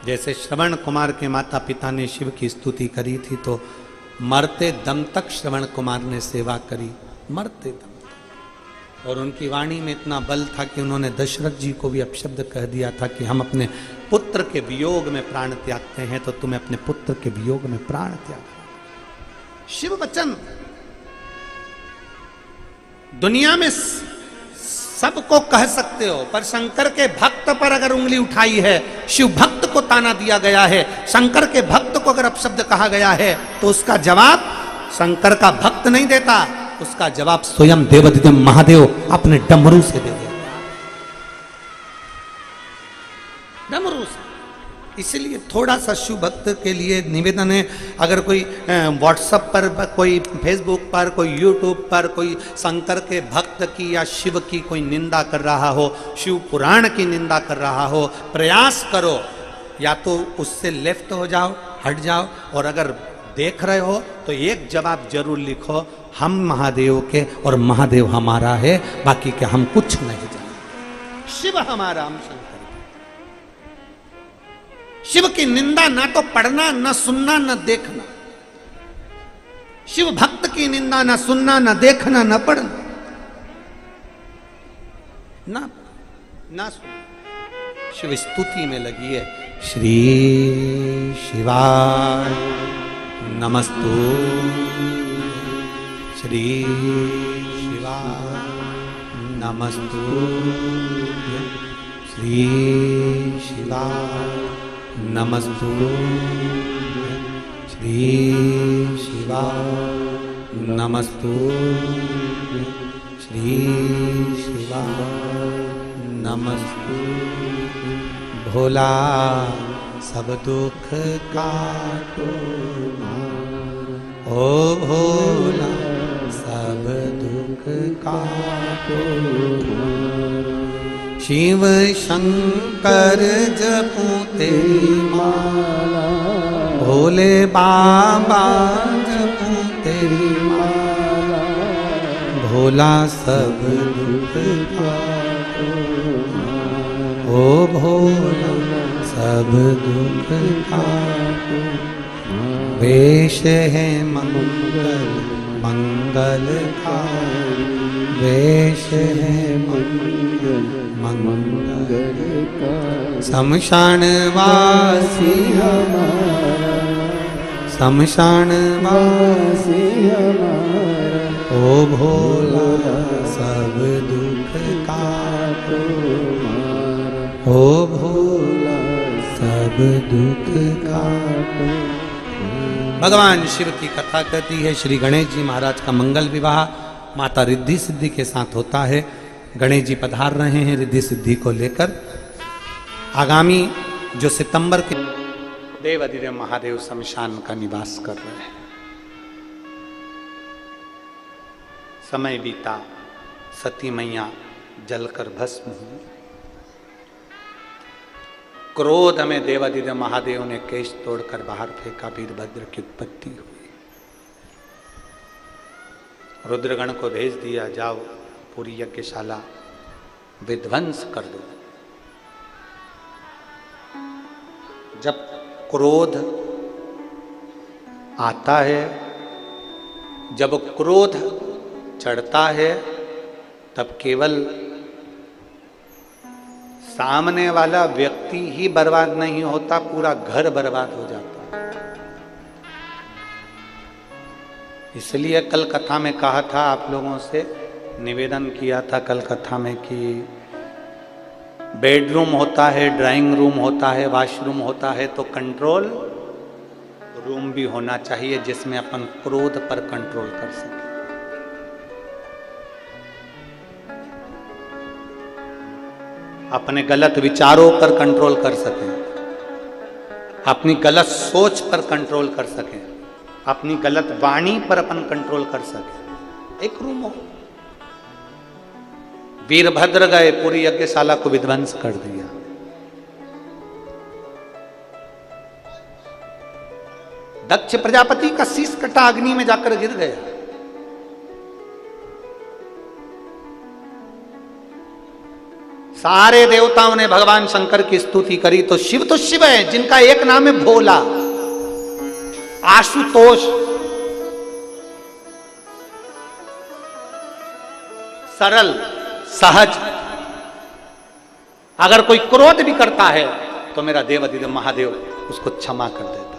जैसे श्रवण कुमार के माता पिता ने शिव की स्तुति करी थी, तो मरते दम तक श्रवण कुमार ने सेवा करी, मरते दम तक। और उनकी वाणी में इतना बल था कि उन्होंने दशरथ जी को भी अपशब्द कह दिया था कि हम अपने पुत्र के वियोग में प्राण त्यागते हैं, तो तुम्हें अपने पुत्र के वियोग में प्राण त्याग। शिव वचन दुनिया में सबको कह सकते हो, पर शंकर के भक्त पर अगर उंगली उठाई है, शिव भक्त को ताना दिया गया है, शंकर के भक्त को अगर अपशब्द कहा गया है, तो उसका जवाब शंकर का भक्त नहीं देता, उसका जवाब स्वयं देवाधिदेव महादेव अपने डमरू से दे देता, डमरू से। इसलिए थोड़ा सा शिव भक्त के लिए निवेदन है, अगर कोई व्हाट्सएप पर, कोई फेसबुक पर, कोई यूट्यूब पर कोई शंकर के भक्त की या शिव की कोई निंदा कर रहा हो, शिव पुराण की निंदा कर रहा हो, प्रयास करो या तो उससे लेफ्ट हो जाओ, हट जाओ, और अगर देख रहे हो तो एक जवाब जरूर लिखो, हम महादेव के और महादेव हमारा है, बाकी के हम कुछ नहीं जानते। शिव हमारा, हम शंकर। शिव की निंदा ना तो पढ़ना, ना सुनना, ना देखना। शिव भक्त की निंदा ना सुनना, ना देखना, ना पढ़ना, ना सुनना। शिव स्तुति में लगी है, श्री शिवाय नमस्तु, श्री शिवाय नमस्तु, श्री शिवाय नमस्तु, श्री शिवाय नमस्तु, श्री शिवाय नमस्तु। भोला सब दुख काटो, ओ भोला सब दुख काटो। शिव शंकर जपूं तेरी माला, भोले बाबा जपूं तेरी माला, भोला सब दुख काटो, ओ भोला सब दुख काटो। वेश है मंगल मंगलकारी, वेश है मंगल मंगलकारी। शमशान वासी हमारा, शमशान वासी हमारा, ओ भोला सब दुख काटो, ओ भोला सब दुख काटो। भगवान शिव की कथा कहती है, श्री गणेश जी महाराज का मंगल विवाह माता रिद्धि सिद्धि के साथ होता है। गणेश जी पधार रहे हैं रिद्धि सिद्धि को लेकर। आगामी जो सितंबर के देव अधिदेव महादेव शमशान का निवास कर रहे हैं। समय बीता, सती मैया जलकर भस्म हुई। क्रोध में देवाधिदेव महादेव ने केश तोड़कर बाहर फेंका, वीरभद्र की उत्पत्ति हुई। रुद्रगण को भेज दिया, जाओ पूरी यज्ञशाला विध्वंस कर दो। जब क्रोध आता है, जब क्रोध चढ़ता है, तब केवल सामने वाला व्यक्ति ही बर्बाद नहीं होता, पूरा घर बर्बाद हो जाता है। इसलिए कल कथा में कहा था, आप लोगों से निवेदन किया था कल कथा में कि बेडरूम होता है, ड्राइंग रूम होता है, वॉशरूम होता है, तो कंट्रोल रूम भी होना चाहिए जिसमें अपन क्रोध पर कंट्रोल कर सकें। अपने गलत विचारों पर कंट्रोल कर सकें, अपनी गलत सोच पर कंट्रोल कर सकें, अपनी गलत वाणी पर अपन कंट्रोल कर सकें। एक रूम हो। वीरभद्र गए, पूरी यज्ञशाला को विध्वंस कर दिया। दक्ष प्रजापति का शीश कटा अग्नि में जाकर गिर गया। सारे देवताओं ने भगवान शंकर की स्तुति करी, तो शिव है जिनका एक नाम है भोला, आशुतोष, सरल, सहज। अगर कोई क्रोध भी करता है तो मेरा देव अधिदेव महादेव उसको क्षमा कर देता।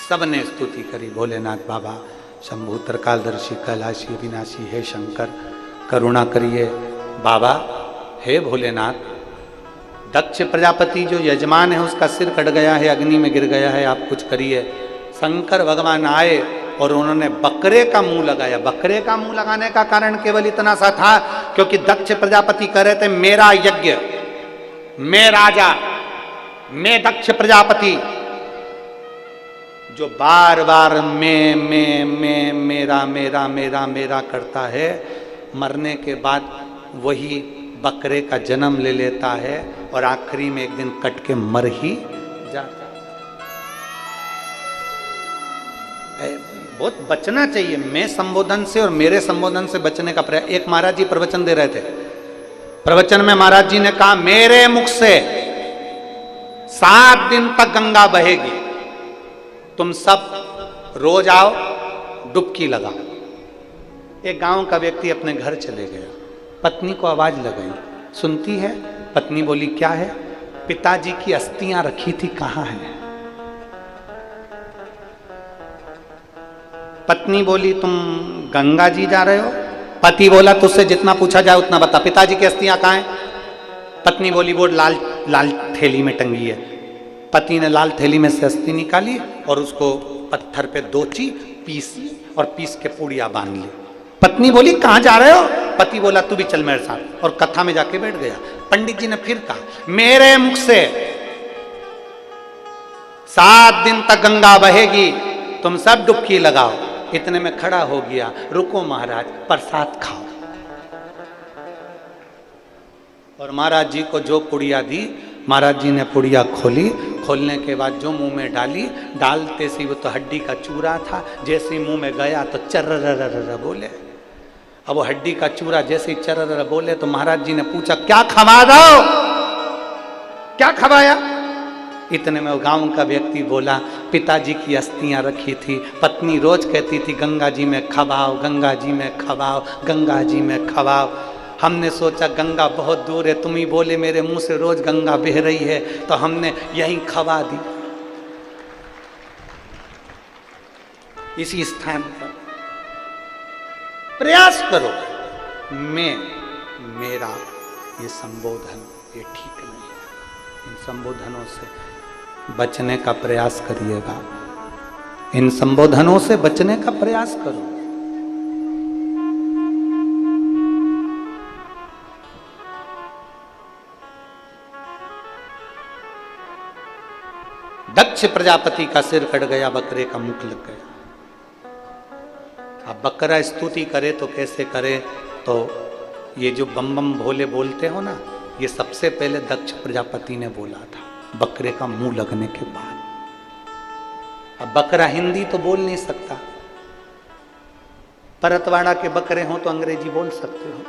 सबने स्तुति करी, भोलेनाथ बाबा, शंभु त्रिकालदर्शी, कैलाशी, विनाशी, हे शंकर करुणा करिए। बाबा, हे भोलेनाथ, दक्ष प्रजापति जो यजमान है उसका सिर कट गया है, अग्नि में गिर गया है, आप कुछ करिए। शंकर भगवान आए और उन्होंने बकरे का मुंह लगाया। बकरे का मुंह लगाने का कारण केवल इतना सा था क्योंकि दक्ष प्रजापति कह रहे थे, मेरा यज्ञ, मैं राजा, मैं दक्ष प्रजापति, जो बार बार मैं मेरा मेरा मेरा मेरा करता है, मरने के बाद वही बकरे का जन्म ले लेता है और आखिरी में एक दिन कट के मर ही जाता है। बहुत बचना चाहिए मैं संबोधन से और मेरे संबोधन से बचने का प्रयास। एक महाराज जी प्रवचन दे रहे थे, प्रवचन में महाराज जी ने कहा, मेरे मुख से 7 दिन तक गंगा बहेगी, तुम सब रोज आओ, डुबकी लगाओ। एक गांव का व्यक्ति अपने घर चले गया, पत्नी को आवाज लगाई, सुनती है। पत्नी बोली, क्या है? पिताजी की अस्थियां रखी थी, कहां है? पत्नी बोली, तुम गंगा जी जा रहे हो? पति बोला, तुझसे जितना पूछा जाए उतना बता, पिताजी की अस्थियां कहां हैं? पत्नी बोली, वो लाल लाल थैली में टंगी है। पति ने लाल थैली में से अस्थि निकाली और उसको पत्थर पे दोची, पीसी और पीस के पूड़िया बांध ली। पत्नी बोली, कहां जा रहे हो? पति बोला, तू भी चल मेरे साथ, और कथा में जाके बैठ गया। पंडित जी ने फिर कहा, मेरे मुख से 7 दिन तक गंगा बहेगी, तुम सब डुबकी लगाओ। इतने में खड़ा हो गया, रुको महाराज, प्रसाद खाओ। और महाराज जी को जो पुड़िया दी, महाराज जी ने पुड़िया खोली, खोलने के बाद जो मुंह में डाली, डालते सी वो तो हड्डी का चूरा था, जैसे मुंह में गया तो चर्र बोले। अब वो हड्डी का चूरा जैसे ही चर्र बोले तो महाराज जी ने पूछा, क्या खवा दो, क्या खवाया? इतने में वो गांव का व्यक्ति बोला, पिताजी की अस्थियां रखी थी, पत्नी रोज कहती थी गंगा जी में खवाओ, गंगा जी में खवाओ, गंगा जी में खवाओ। हमने सोचा गंगा बहुत दूर है, तुम ही बोले मेरे मुंह से रोज गंगा बह रही है, तो हमने यहीं खवा दी, इसी स्थान पर। प्रयास करो, मैं मेरा ये संबोधन ये ठीक नहीं है, इन संबोधनों से बचने का प्रयास करिएगा, इन संबोधनों से बचने का प्रयास करो। दक्ष प्रजापति का सिर कट गया, बकरे का मुख लग गया। अब बकरा स्तुति करे तो कैसे करे? तो ये जो बम बम भोले बोलते हो ना, ये सबसे पहले दक्ष प्रजापति ने बोला था, बकरे का मुंह लगने के बाद। अब बकरा हिंदी तो बोल नहीं सकता, परतवाड़ा के बकरे हो तो अंग्रेजी बोल सकते हो।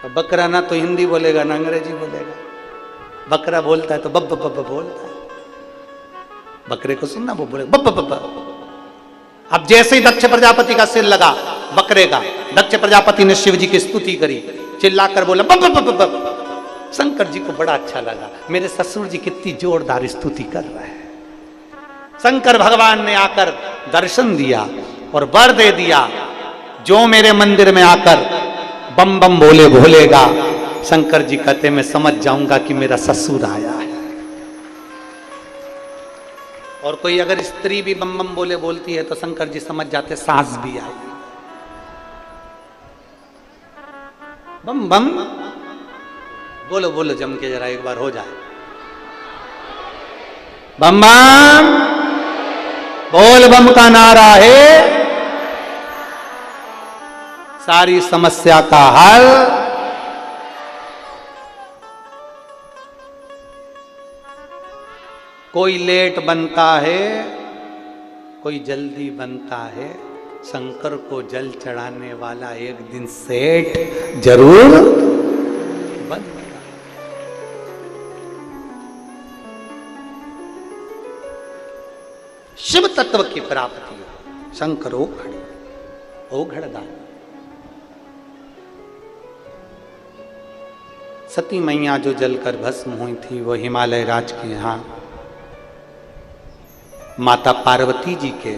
अब बकरा ना तो हिंदी बोलेगा ना अंग्रेजी बोलेगा, बकरा बोलता है तो बब बब बब बोलता है। बकरे को सुनना, वो बोले बब बब बब। अब जैसे ही दक्ष प्रजापति का सिर लगा बकरे का, दक्ष प्रजापति ने शिव जी की स्तुति करी, चिल्लाकर बोला बब बब बब बब। शंकर जी को बड़ा अच्छा लगा, मेरे ससुर जी कितनी जोरदार स्तुति कर रहे हैं। शंकर भगवान ने आकर दर्शन दिया और वर दे दिया, जो मेरे मंदिर में आकर बम बम बोले भोलेगा, शंकर जी कहते मैं समझ जाऊंगा कि मेरा ससुर आया है। और कोई अगर स्त्री भी बम बम बोले बोलती है तो शंकर जी समझ जाते सास भी आई। बम बम बोलो बोलो जम के जरा एक बार हो जाए। बम बम बोल बम का नारा है सारी समस्या का हल। कोई लेट बनता है, कोई जल्दी बनता है, शंकर को जल चढ़ाने वाला एक दिन सेठ जरूर बन। शिव तत्व की प्राप्ति हो, शंकर ओघड़दान। सती मैया जो जलकर भस्म हुई थी वो हिमालय राज के यहाँ माता पार्वती जी के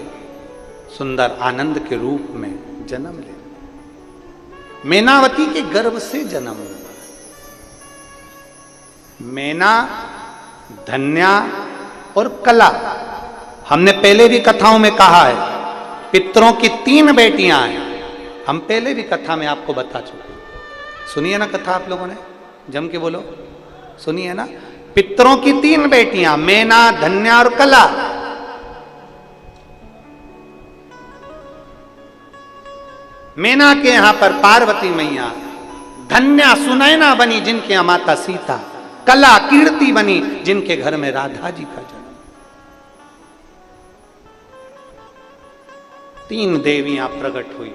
सुंदर आनंद के रूप में जन्म ले, मैनावती के गर्भ से जन्म हुआ। मैना, धन्या और कला, हमने पहले भी कथाओं में कहा है, पितरों की 3 बेटियां हैं। हम पहले भी कथा में आपको बता चुके, सुनिए ना कथा आप लोगों ने, जम के बोलो, सुनिए ना। पितरों की 3 बेटियां, मैना, धन्या और कला। मैना के यहां पर पार्वती मैया, धन्या सुनैना बनी जिनके यहां माता सीता, कला कीर्ति बनी जिनके घर में राधा जी का जन्म। 3 देवियां प्रकट हुई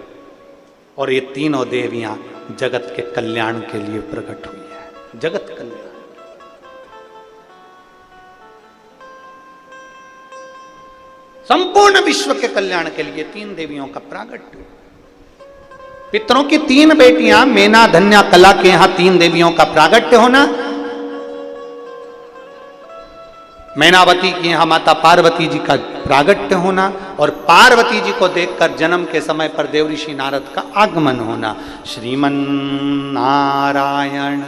और ये तीनों देवियां जगत के कल्याण के लिए प्रकट हुई है। जगत कल्याण, संपूर्ण विश्व के कल्याण के लिए 3 देवियों का प्रागट्य। पितरों की 3 बेटियां मैना, धन्या, कला के यहां 3 देवियों का प्रागट्य होना, मैनावती की यहां माता पार्वती जी का प्रागट्य होना और पार्वती जी को देखकर जन्म के समय पर देवऋषि नारद का आगमन होना। श्रीमन नारायण